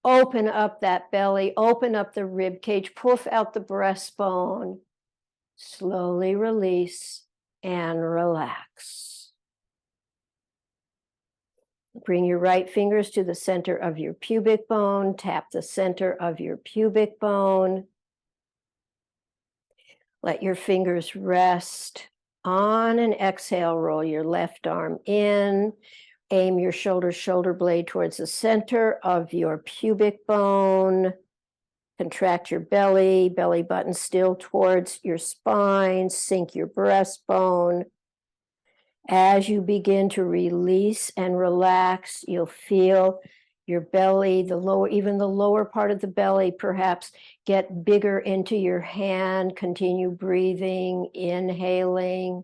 open up that belly, open up the rib cage, poof out the breastbone, slowly release and relax. Bring your right fingers to the center of your pubic bone, tap the center of your pubic bone. Let your fingers rest. On an exhale, roll your left arm in, aim your shoulder blade towards the center of your pubic bone. Contract your belly button still towards your spine, sink your breastbone. As you begin to release and relax, you'll feel your belly, even the lower part of the belly, perhaps get bigger into your hand. Continue breathing, inhaling,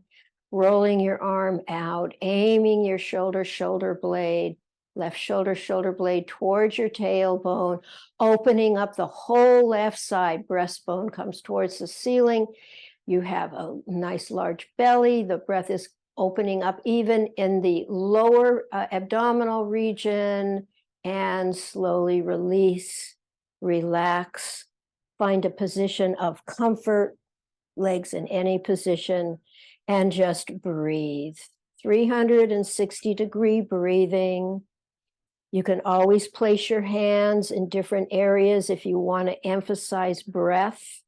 rolling your arm out, aiming your shoulder blade, left shoulder blade towards your tailbone, opening up the whole left side. Breastbone comes towards the ceiling. You have a nice large belly. The breath is opening up even in the lower abdominal region, and slowly release, relax, find a position of comfort, legs in any position, and just breathe. 360-degree breathing. You can always place your hands in different areas if you want to emphasize breath.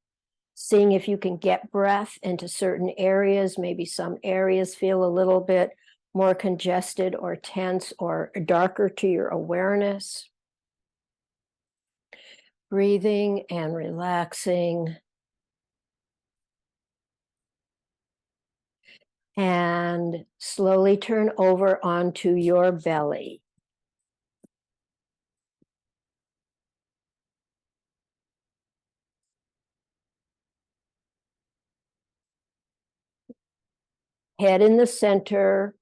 Seeing if you can get breath into certain areas. Maybe some areas feel a little bit more congested or tense or darker to your awareness. breathing and relaxing. And slowly turn over onto your belly. Head in the center.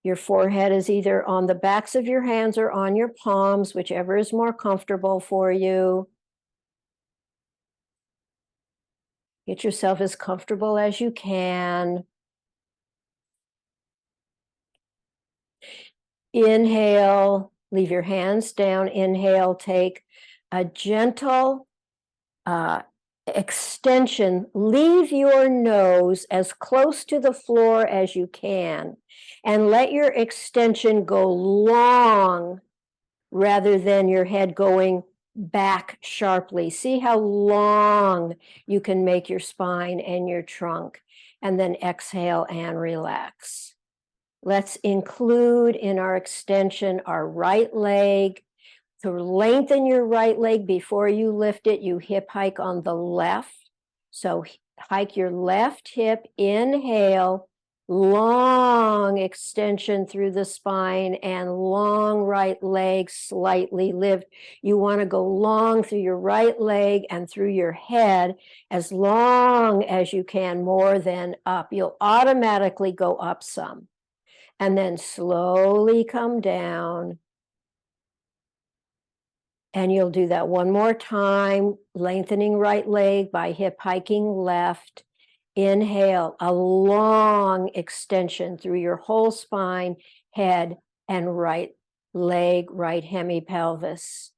Your forehead is either on the backs of your hands or on your palms, whichever is more comfortable for you. Get yourself as comfortable as you can. Inhale, leave your hands down. Inhale, take a gentle extension. Leave your nose as close to the floor as you can, and let your extension go long rather than your head going back sharply. See how long you can make your spine and your trunk, and then exhale and relax. Let's include in our extension our right leg. To lengthen your right leg before you lift it, you hip hike on the left. So hike your left hip, inhale, long extension through the spine, and long right leg, slightly lift. You want to go long through your right leg and through your head as long as you can, more than up. You'll automatically go up some. And then slowly come down. And you'll do that one more time, lengthening right leg by hip hiking left. Inhale, a long extension through your whole spine, head, and right leg, right hemipelvis.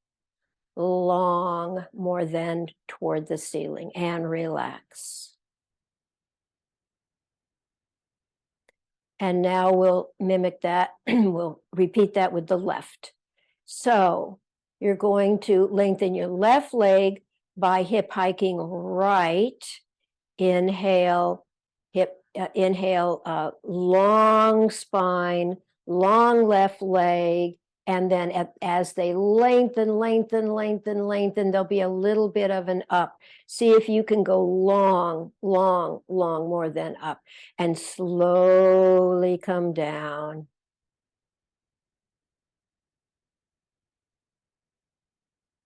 Long, more than toward the ceiling, and relax. And now we'll mimic that. We'll repeat that with the left. So you're going to lengthen your left leg by hip hiking right. Inhale, long spine, long left leg. And then as they lengthen, there'll be a little bit of an up. See if you can go long, more than up. And slowly come down.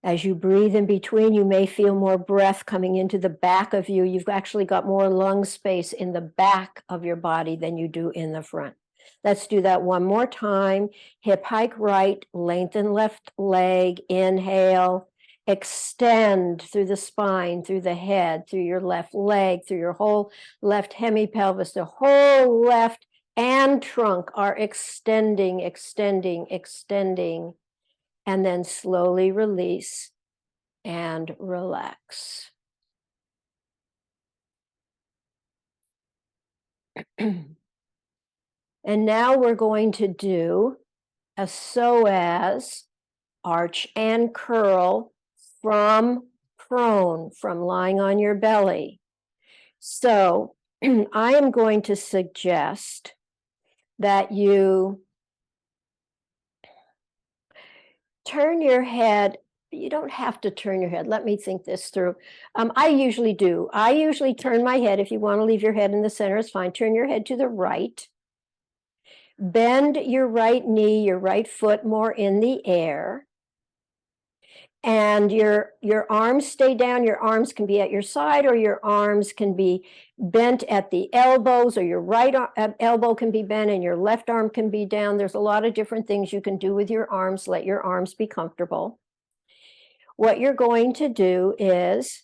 As you breathe in between, you may feel more breath coming into the back of you. You've actually got more lung space in the back of your body than you do in the front. Let's do that one more time. Hip hike right, lengthen left leg, inhale, extend through the spine, through the head, through your left leg, through your whole left hemipelvis. The whole left and trunk are extending. And then slowly release and relax. And now we're going to do a psoas, arch and curl from prone, from lying on your belly. So I am going to suggest that you turn your head. You don't have to turn your head. Let me think this through. I usually do. I usually turn my head. If you want to leave your head in the center, it's fine. Turn your head to the right. Bend your right knee, your right foot more in the air. And your arms stay down. Your arms can be at your side, or your arms can be bent at the elbows, or your right elbow can be bent and your left arm can be down. There's a lot of different things you can do with your arms. Let your arms be comfortable. What you're going to do is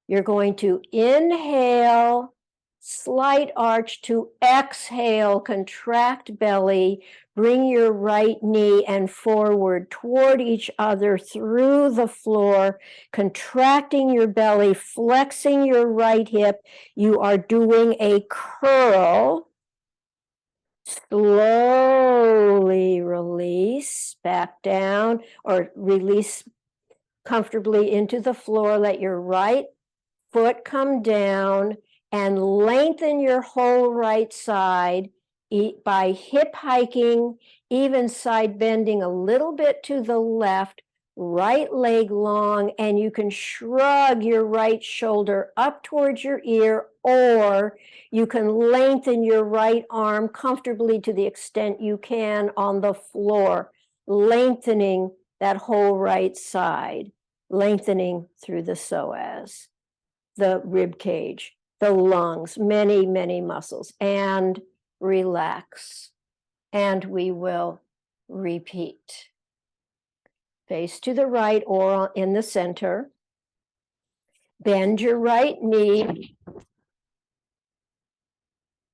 you're going to inhale, slight arch, to exhale, contract belly, bring your right knee and forward toward each other through the floor, contracting your belly, flexing your right hip. You are doing a curl. Slowly release back down, or release comfortably into the floor. Let your right foot come down and lengthen your whole right side by hip hiking, even side bending a little bit to the left, right leg long, and you can shrug your right shoulder up towards your ear, or you can lengthen your right arm comfortably to the extent you can on the floor, lengthening that whole right side, lengthening through the psoas, the rib cage, the lungs, many, many muscles, and relax. And we will repeat. Face to the right or in the center. Bend your right knee.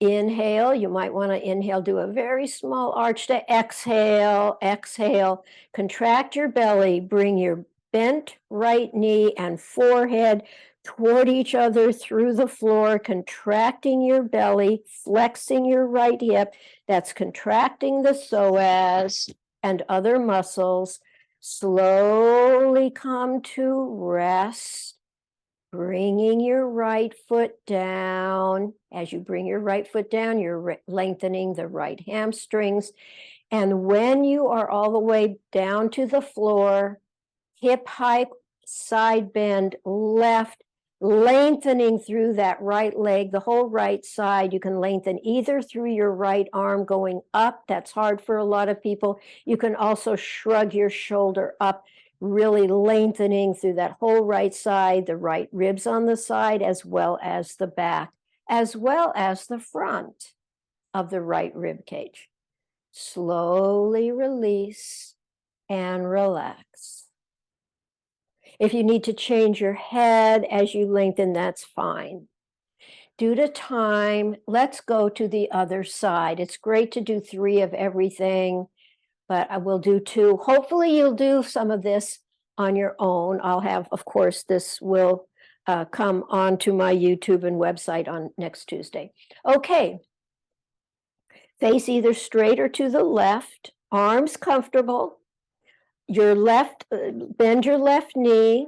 Inhale, you might want to inhale, do a very small arch to exhale, exhale. Contract your belly, bring your bent right knee and forehead toward each other through the floor, contracting your belly, flexing your right hip. That's contracting the psoas and other muscles. Slowly come to rest. Bringing your right foot down. As you bring your right foot down, you're lengthening the right hamstrings. And when you are all the way down to the floor, hip hike, side bend, left, lengthening through that right leg, the whole right side. You can lengthen either through your right arm going up. That's hard for a lot of people. You can also shrug your shoulder up, really lengthening through that whole right side, the right ribs on the side, as well as the back, as well as the front of the right rib cage. Slowly release and relax. If you need to change your head as you lengthen, that's fine. Due to time, let's go to the other side. It's great to do 3 of everything, but I will do 2. Hopefully you'll do some of this on your own. I'll have, of course, this will come onto my YouTube and website on next Tuesday. Okay. Face either straight or to the left, arms comfortable. Your left, bend your left knee.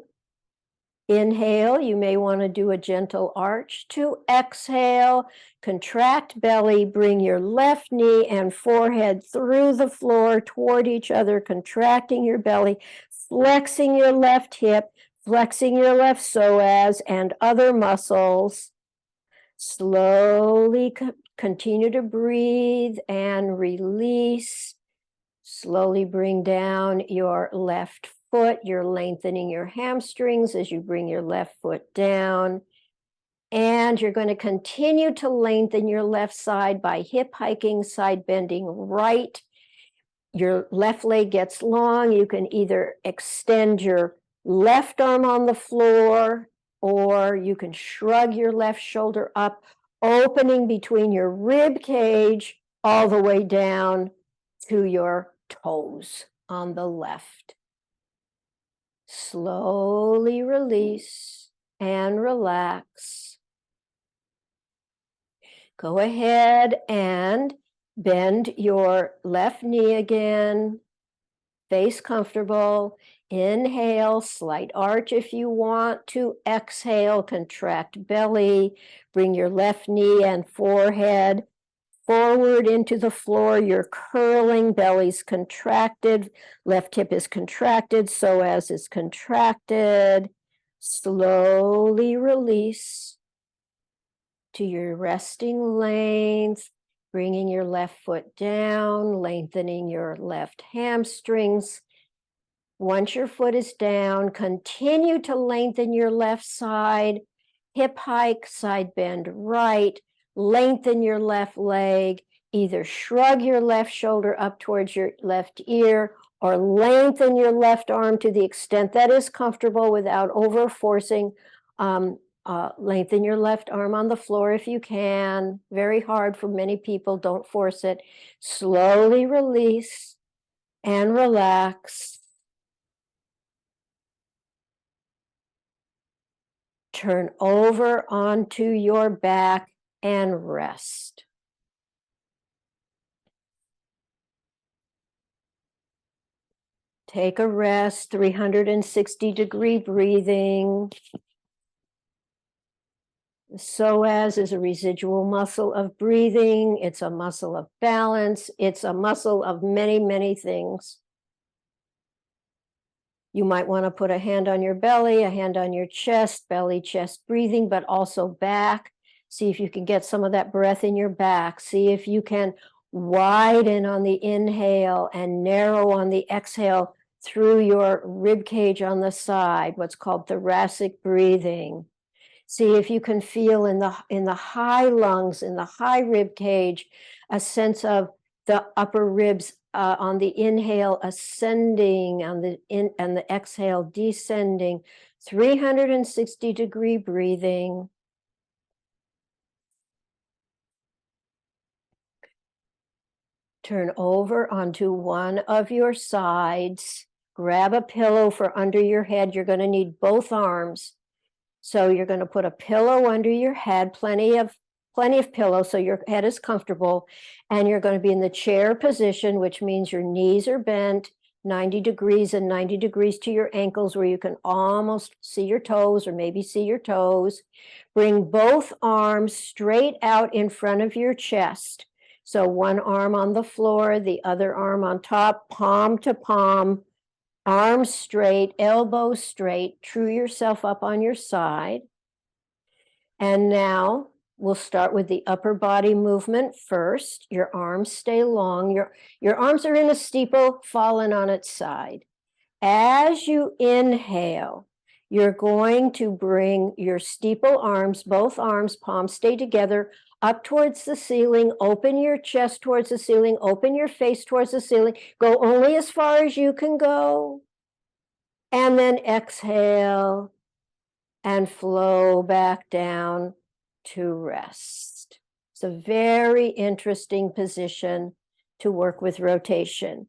Inhale, you may want to do a gentle arch. To exhale, contract belly, bring your left knee and forehead through the floor toward each other, contracting your belly, flexing your left hip, flexing your left psoas and other muscles. Slowly continue to breathe and release. Slowly bring down your left foot. You're lengthening your hamstrings as you bring your left foot down. And you're going to continue to lengthen your left side by hip hiking, side bending right. Your left leg gets long. You can either extend your left arm on the floor, or you can shrug your left shoulder up, opening between your rib cage all the way down to your toes on the left. Slowly release and relax. Go ahead and bend your left knee again. Face comfortable. Inhale, slight arch if you want to. Exhale, contract belly. Bring your left knee and forehead forward into the floor. You're curling, belly's contracted, left hip is contracted, psoas is contracted. Slowly release to your resting length, bringing your left foot down, lengthening your left hamstrings. Once your foot is down, continue to lengthen your left side, hip hike, side bend right, lengthen your left leg, either shrug your left shoulder up towards your left ear or lengthen your left arm to the extent that is comfortable without over forcing. Lengthen your left arm on the floor if you can. Very hard for many people, don't force it. Slowly release and relax. Turn over onto your back and rest. Take a rest, 360-degree breathing. The psoas is a residual muscle of breathing. It's a muscle of balance. It's a muscle of many, many things. You might want to put a hand on your belly, a hand on your chest, belly, chest breathing, but also back. See if you can get some of that breath in your back. See if you can widen on the inhale and narrow on the exhale through your rib cage on the side, what's called thoracic breathing. See if you can feel in the high lungs, in the high rib cage, a sense of the upper ribs on the inhale ascending, on the and the exhale descending. 360-degree breathing. Turn over onto one of your sides. Grab a pillow for under your head. You're going to need both arms. So you're going to put a pillow under your head, plenty of pillow so your head is comfortable, and you're going to be in the chair position, which means your knees are bent 90 degrees and 90 degrees to your ankles where you can almost see your toes or maybe see your toes. Bring both arms straight out in front of your chest. So one arm on the floor, the other arm on top, palm to palm. Arms straight, elbows straight, true yourself up on your side. And now we'll start with the upper body movement first. Your arms stay long. Your arms are in a steeple, fallen on its side. As you inhale, you're going to bring your steeple arms, both arms, palms stay together, up towards the ceiling. Open your chest towards the ceiling. Open your face towards the ceiling. Go only as far as you can go. And then exhale and flow back down to rest. It's a very interesting position to work with rotation.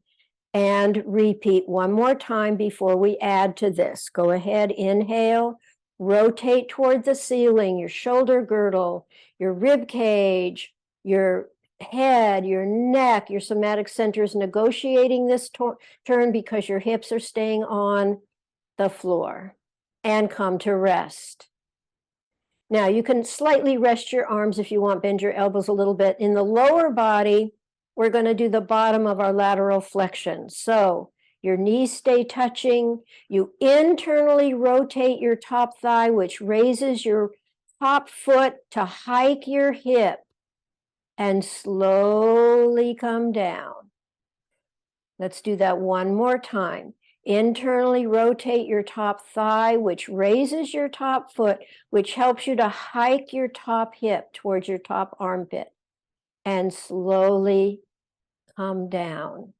And repeat one more time before we add to this. Go ahead, inhale, rotate toward the ceiling, your shoulder girdle, your rib cage, your head, your neck, your somatic centers negotiating this turn because your hips are staying on the floor, and come to rest. Now you can slightly rest your arms if you want, bend your elbows a little bit. In the lower body, we're going to do the bottom of our lateral flexion. So your knees stay touching. You internally rotate your top thigh, which raises your top foot to hike your hip, and slowly come down. Let's do that one more time. Internally rotate your top thigh, which raises your top foot, which helps you to hike your top hip towards your top armpit, and slowly come down.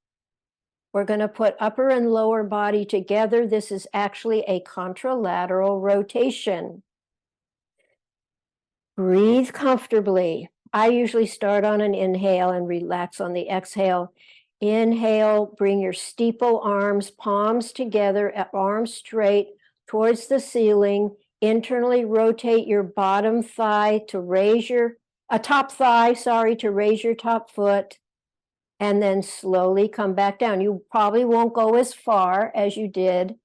We're going to put upper and lower body together. This is actually a contralateral rotation. Breathe comfortably. I usually start on an inhale and relax on the exhale. Inhale, bring your steeple arms, palms together, arms straight towards the ceiling. Internally rotate your bottom thigh to raise your, top thigh, to raise your top foot. And then slowly come back down. You probably won't go as far as you did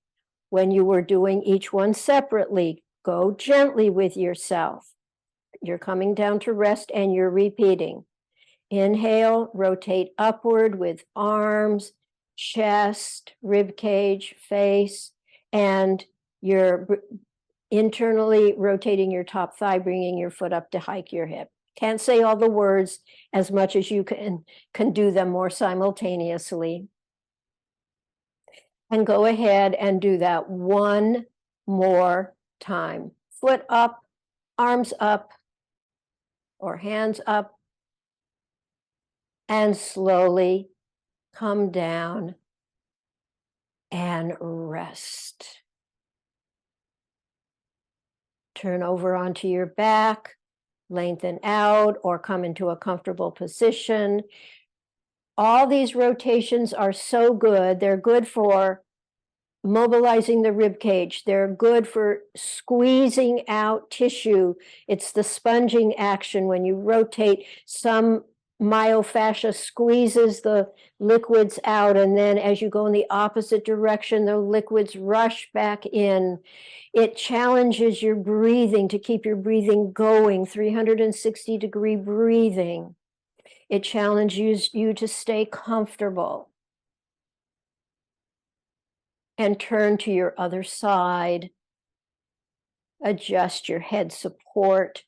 when you were doing each one separately. Go gently with yourself. You're coming down to rest and you're repeating. Inhale, rotate upward with arms, chest, rib cage, face, and you're internally rotating your top thigh, bringing your foot up to hike your hip. Can't say all the words as much as you can do them more simultaneously. And go ahead and do that one more time. Foot up, arms up, or hands up, and slowly come down and rest. Turn over onto your back, lengthen out, or come into a comfortable position. All these rotations are so good. They're good for mobilizing the rib cage. They're good for squeezing out tissue. It's the sponging action. When you rotate, some myofascia squeezes the liquids out, and then as you go in the opposite direction, the liquids rush back in. It challenges your breathing to keep your breathing going, 360-degree breathing. It challenges you to stay comfortable. and turn to your other side. Adjust your head support.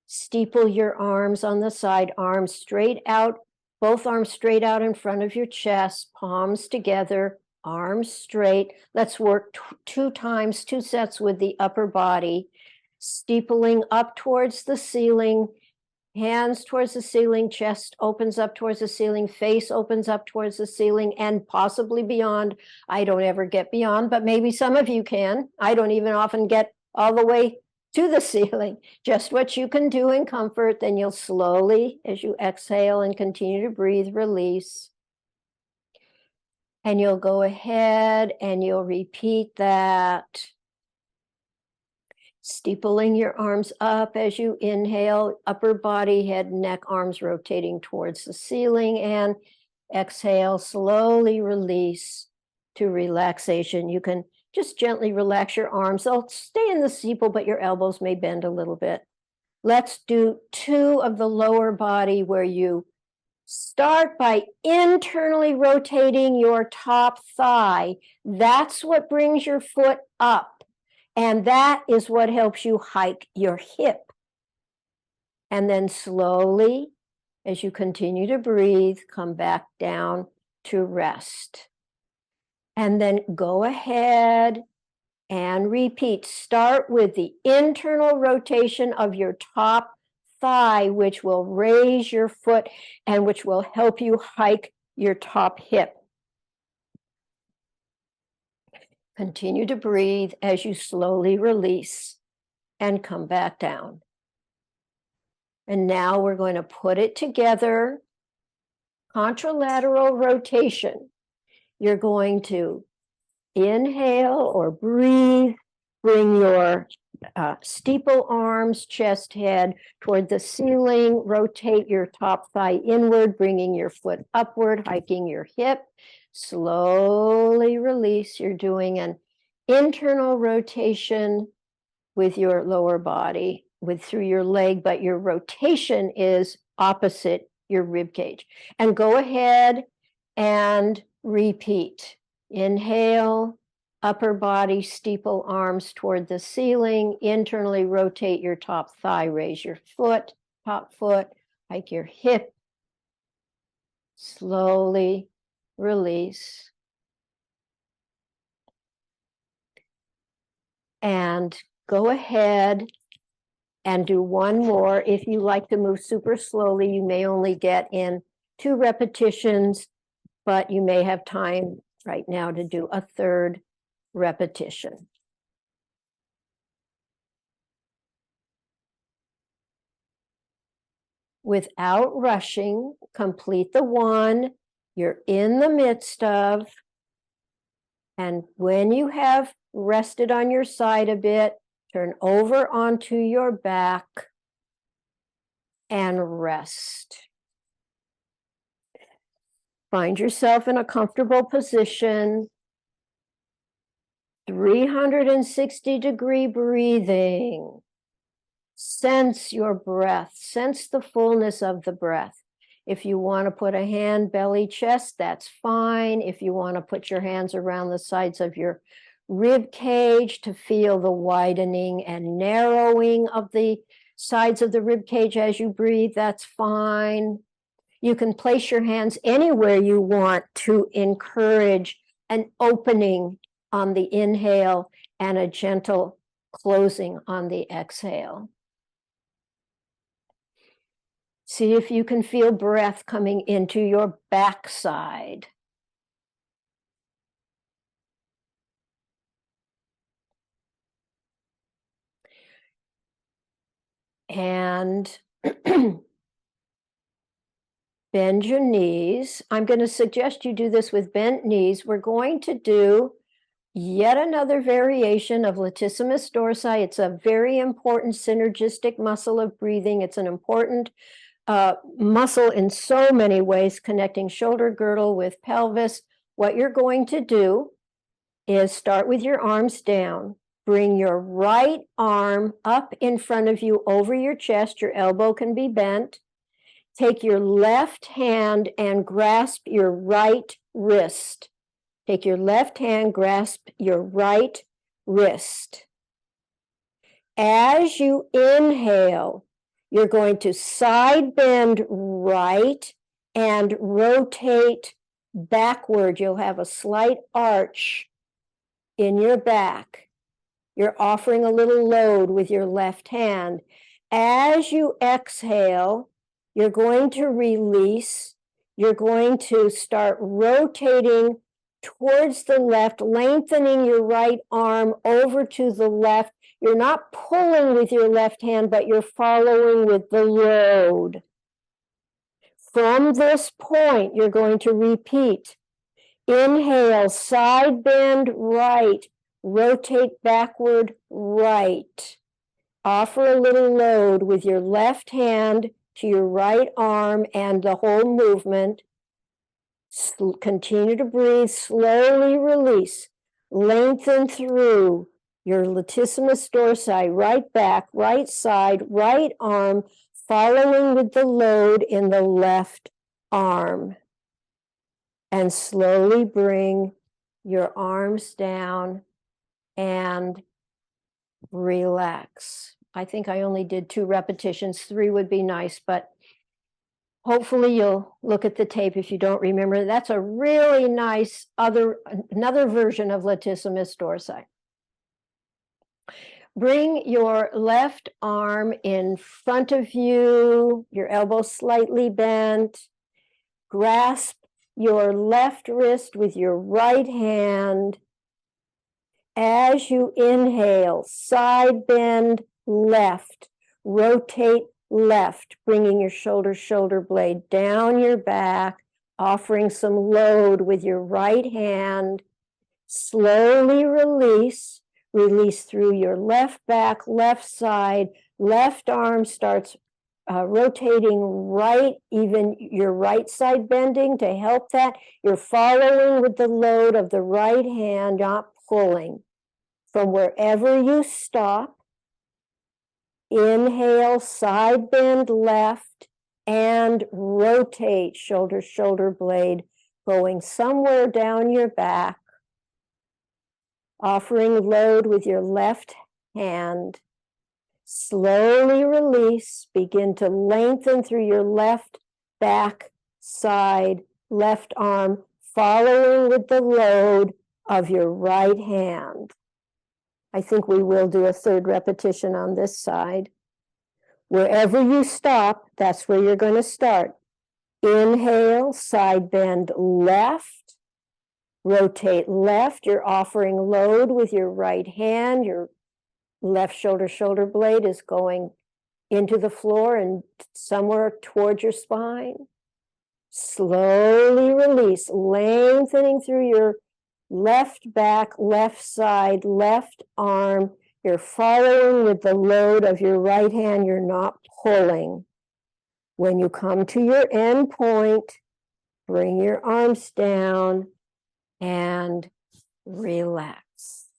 Steeple your arms on the side, arms straight out, both arms straight out in front of your chest, palms together, arms straight. Let's work 2 times, 2 sets with the upper body, steepling up towards the ceiling, hands towards the ceiling, chest opens up towards the ceiling, face opens up towards the ceiling, and possibly beyond. I don't ever get beyond, but maybe some of you can. I don't even often get all the way to the ceiling. Just what you can do in comfort. Then you'll slowly, as you exhale and continue to breathe, release. And you'll go ahead and you'll repeat that. Steepling your arms up as you inhale, upper body, head, neck, arms rotating towards the ceiling, and exhale, slowly release to relaxation. You can just gently relax your arms. They'll stay in the steeple, but your elbows may bend a little bit. Let's do 2 of the lower body where you start by internally rotating your top thigh. That's what brings your foot up. And that is what helps you hike your hip. And then slowly, as you continue to breathe, come back down to rest. And then go ahead and repeat. Start with the internal rotation of your top thigh, which will raise your foot and which will help you hike your top hip. Continue to breathe as you slowly release and come back down. And now we're going to put it together. Contralateral rotation. You're going to inhale or breathe, bring your steeple arms, chest, head toward the ceiling, rotate your top thigh inward, bringing your foot upward, hiking your hip. Slowly release. You're doing an internal rotation with your lower body, through your leg, but your rotation is opposite your rib cage. And go ahead and repeat. Inhale, upper body, steeple arms toward the ceiling, internally rotate your top thigh, raise your foot, top foot, hike your hip. Slowly release. And go ahead and do 1 more. If you like to move super slowly, you may only get in 2 repetitions, but you may have time right now to do a 3rd repetition. Without rushing, complete the 1 you're in the midst of. And when you have rested on your side a bit, turn over onto your back and rest. Find yourself in a comfortable position. 360-degree breathing. Sense your breath. Sense the fullness of the breath. If you want to put a hand belly chest, that's fine. If you want to put your hands around the sides of your rib cage to feel the widening and narrowing of the sides of the rib cage as you breathe, that's fine. You can place your hands anywhere you want to encourage an opening on the inhale and a gentle closing on the exhale. See if you can feel breath coming into your backside. And bend your knees. I'm going to suggest you do this with bent knees. We're going to do yet another variation of latissimus dorsi. It's a very important synergistic muscle of breathing. It's an important muscle in so many ways, connecting shoulder girdle with pelvis. What you're going to do is start with your arms down. Bring your right arm up in front of you over your chest. Your elbow can be bent. Take your left hand and grasp your right wrist. Take your left hand, grasp your right wrist. As you inhale, you're going to side bend right and rotate backward. You'll have a slight arch in your back. You're offering a little load with your left hand. As you exhale, you're going to release. You're going to start rotating towards the left, lengthening your right arm over to the left. You're not pulling with your left hand, but you're following with the load. From this point, you're going to repeat. Inhale, side bend right, rotate backward right. Offer a little load with your left hand to your right arm and the whole movement. Continue to breathe, slowly release. Lengthen through your latissimus dorsi, right back, right side, right arm, following with the load in the left arm. And slowly bring your arms down and relax. I think I only did 2 repetitions. 3 would be nice, but hopefully you'll look at the tape if you don't remember. That's a really nice another version of latissimus dorsi. Bring your left arm in front of you, your elbow slightly bent. Grasp your left wrist with your right hand. As you inhale, side bend left, rotate left, bringing your shoulder blade down your back, offering some load with your right hand. Slowly release. Release through your left back, left side, left arm starts rotating right, even your right side bending to help that. You're following with the load of the right hand, not pulling. From wherever you stop, inhale, side bend left, and rotate shoulder blade going somewhere down your back. Offering load with your left hand. Slowly release, begin to lengthen through your left back, side, left arm, following with the load of your right hand. I think we will do a 3rd repetition on this side. Wherever you stop, that's where you're going to start. Inhale, side bend left. Rotate left, you're offering load with your right hand. Your left shoulder blade is going into the floor and somewhere towards your spine. Slowly release, lengthening through your left back, left side, left arm. You're following with the load of your right hand. You're not pulling. When you come to your end point, bring your arms down and relax.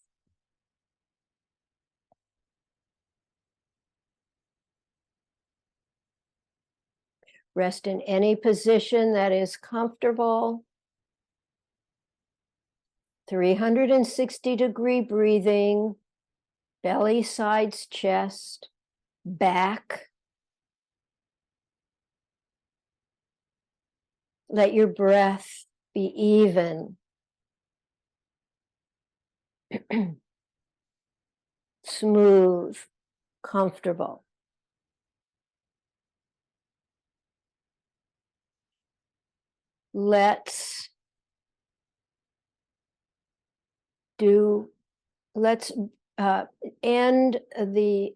Rest in any position that is comfortable. 360-degree breathing, belly, sides, chest, back. Let your breath be even. Smooth, comfortable. Let's end the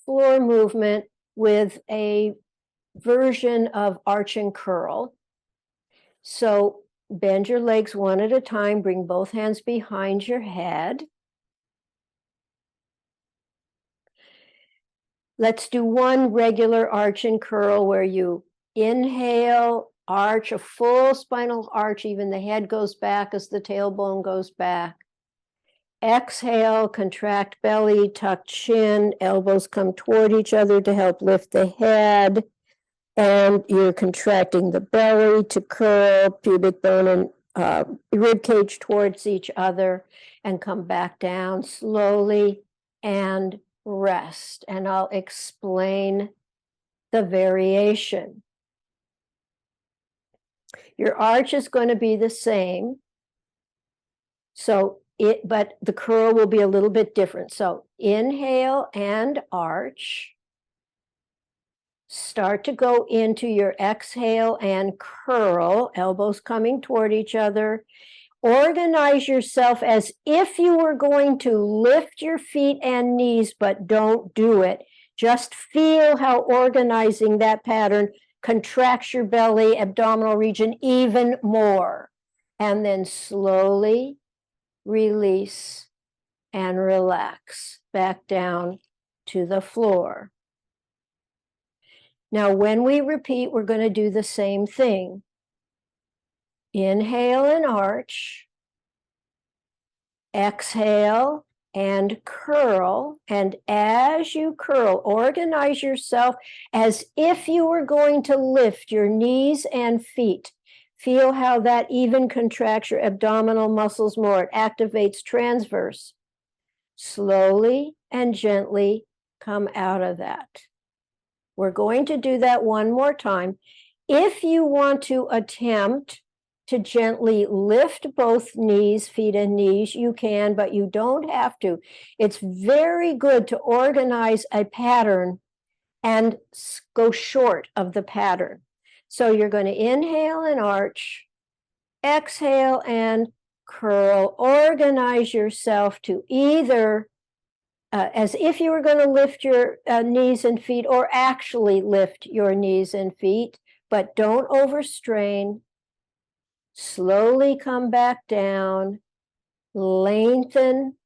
floor movement with a version of arch and curl. So bend your legs one at a time, bring both hands behind your head. Let's do one regular arch and curl where you inhale, arch, a full spinal arch, even the head goes back as the tailbone goes back. Exhale, contract belly, tuck chin, elbows come toward each other to help lift the head. And you're contracting the belly to curl, pubic bone and rib cage towards each other, and come back down slowly and rest. And I'll explain the variation. Your arch is going to be the same. But the curl will be a little bit different. So inhale and arch. Start to go into your exhale and curl, elbows coming toward each other. Organize yourself as if you were going to lift your feet and knees, but don't do it. Just feel how organizing that pattern contracts your belly, abdominal region even more. And then slowly release and relax back down to the floor. Now, when we repeat, we're going to do the same thing. Inhale and arch. Exhale and curl. And as you curl, organize yourself as if you were going to lift your knees and feet. Feel how that even contracts your abdominal muscles more. It activates transverse. Slowly and gently come out of that. We're going to do that one more time. If you want to attempt to gently lift both knees, feet and knees, you can, but you don't have to. It's very good to organize a pattern and go short of the pattern. So you're going to inhale and arch, exhale and curl. Organize yourself to either as if you were going to lift your knees and feet, or actually lift your knees and feet, but don't overstrain. Slowly come back down, lengthen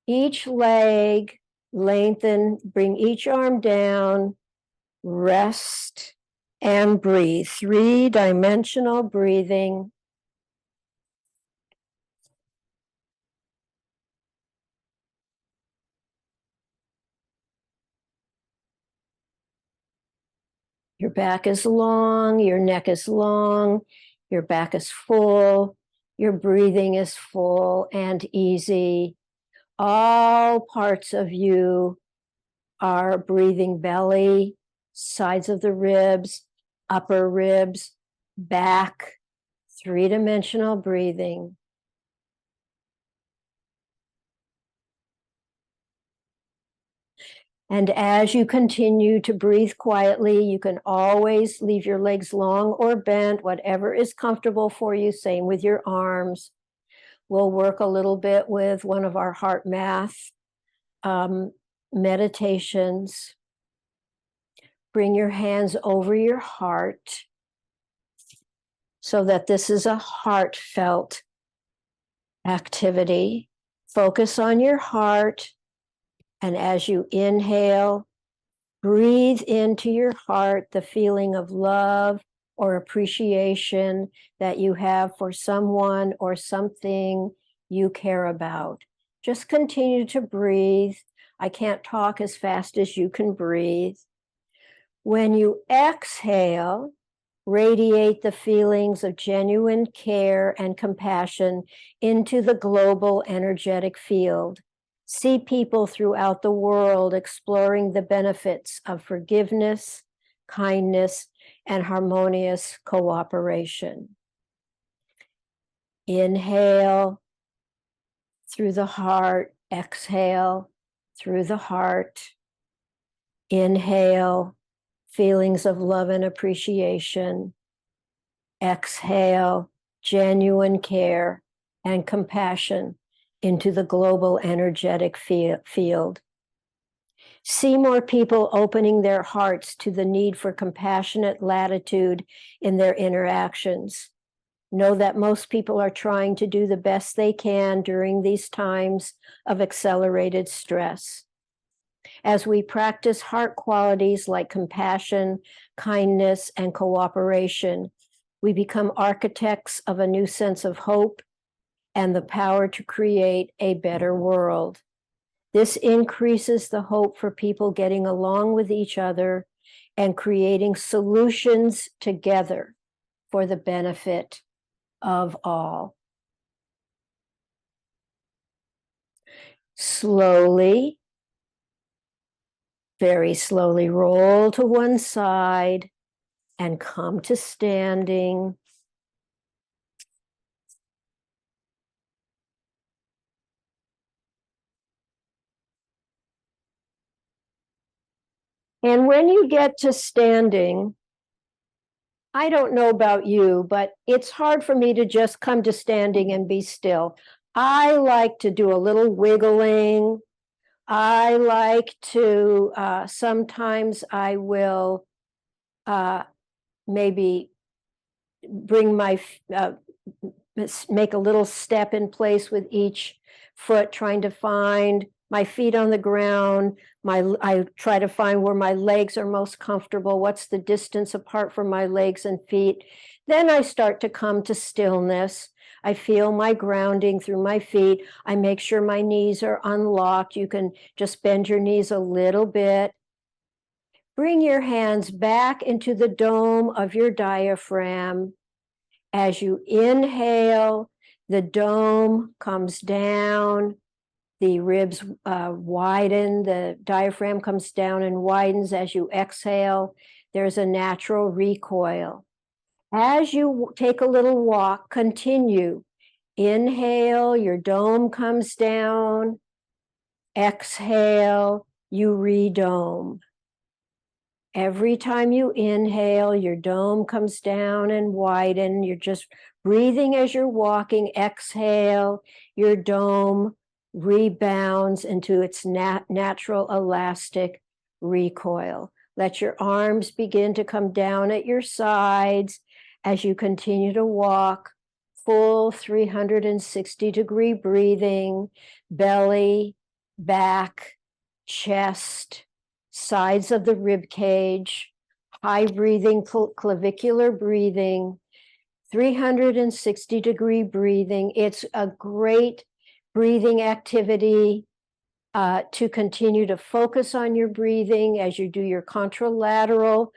each leg, lengthen, bring each arm down, rest and breathe. 3-dimensional breathing. Your back is long, your neck is long, your back is full, your breathing is full and easy. All parts of you are breathing: belly, sides of the ribs, upper ribs, back. 3-dimensional breathing. And as you continue to breathe quietly, you can always leave your legs long or bent, whatever is comfortable for you. Same with your arms. We'll work a little bit with one of our heart math meditations. Bring your hands over your heart so that this is a heartfelt activity. Focus on your heart. And as you inhale, breathe into your heart the feeling of love or appreciation that you have for someone or something you care about. Just continue to breathe. I can't talk as fast as you can breathe. When you exhale, radiate the feelings of genuine care and compassion into the global energetic field. See people throughout the world exploring the benefits of forgiveness, kindness, and harmonious cooperation. Inhale through the heart, exhale through the heart. Inhale, feelings of love and appreciation. Exhale, genuine care and compassion into the global energetic field. See more people opening their hearts to the need for compassionate latitude in their interactions. Know that most people are trying to do the best they can during these times of accelerated stress. As we practice heart qualities like compassion, kindness, and cooperation, we become architects of a new sense of hope and the power to create a better world. This increases the hope for people getting along with each other and creating solutions together for the benefit of all. Slowly, very slowly roll to one side and come to standing. And when you get to standing, I don't know about you, but it's hard for me to just come to standing and be still. I like to do a little wiggling. I like to, sometimes I will maybe bring my, make a little step in place with each foot, trying to find my feet on the ground. I try to find where my legs are most comfortable. What's the distance apart from my legs and feet? Then I start to come to stillness. I feel my grounding through my feet. I make sure my knees are unlocked. You can just bend your knees a little bit. Bring your hands back into the dome of your diaphragm. As you inhale, the dome comes down, the ribs widen, the diaphragm comes down and widens. As you exhale, there's a natural recoil. As you take a little walk, continue. Inhale, your dome comes down. Exhale, you redome. Every time you inhale, your dome comes down and widen. You're just breathing as you're walking. Exhale, your dome rebounds into its natural elastic recoil. Let your arms begin to come down at your sides as you continue to walk. Full 360-degree breathing, belly, back, chest, sides of the rib cage, high breathing, clavicular breathing, 360-degree breathing. It's a great breathing activity to continue to focus on your breathing as you do your contralateral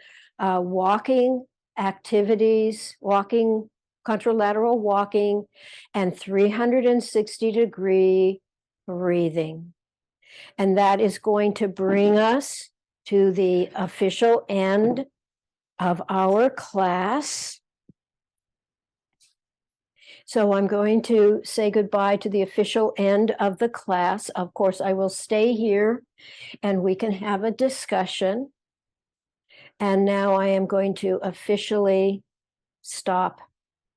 walking activities, contralateral walking, and 360-degree breathing. And that is going to bring us to the official end of our class. So I'm going to say goodbye to the official end of the class. Of course, I will stay here and we can have a discussion. And now I am going to officially stop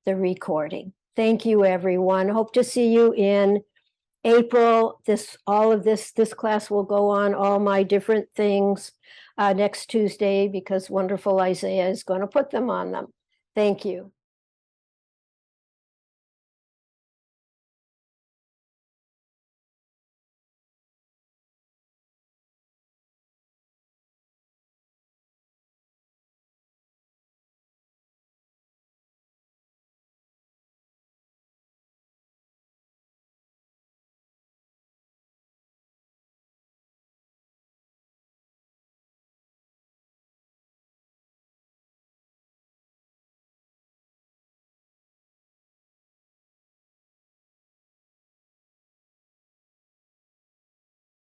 the recording. Thank you, everyone. Hope to see you in April. This class will go on all my different things next Tuesday because wonderful Isaiah is going to put them on them. Thank you.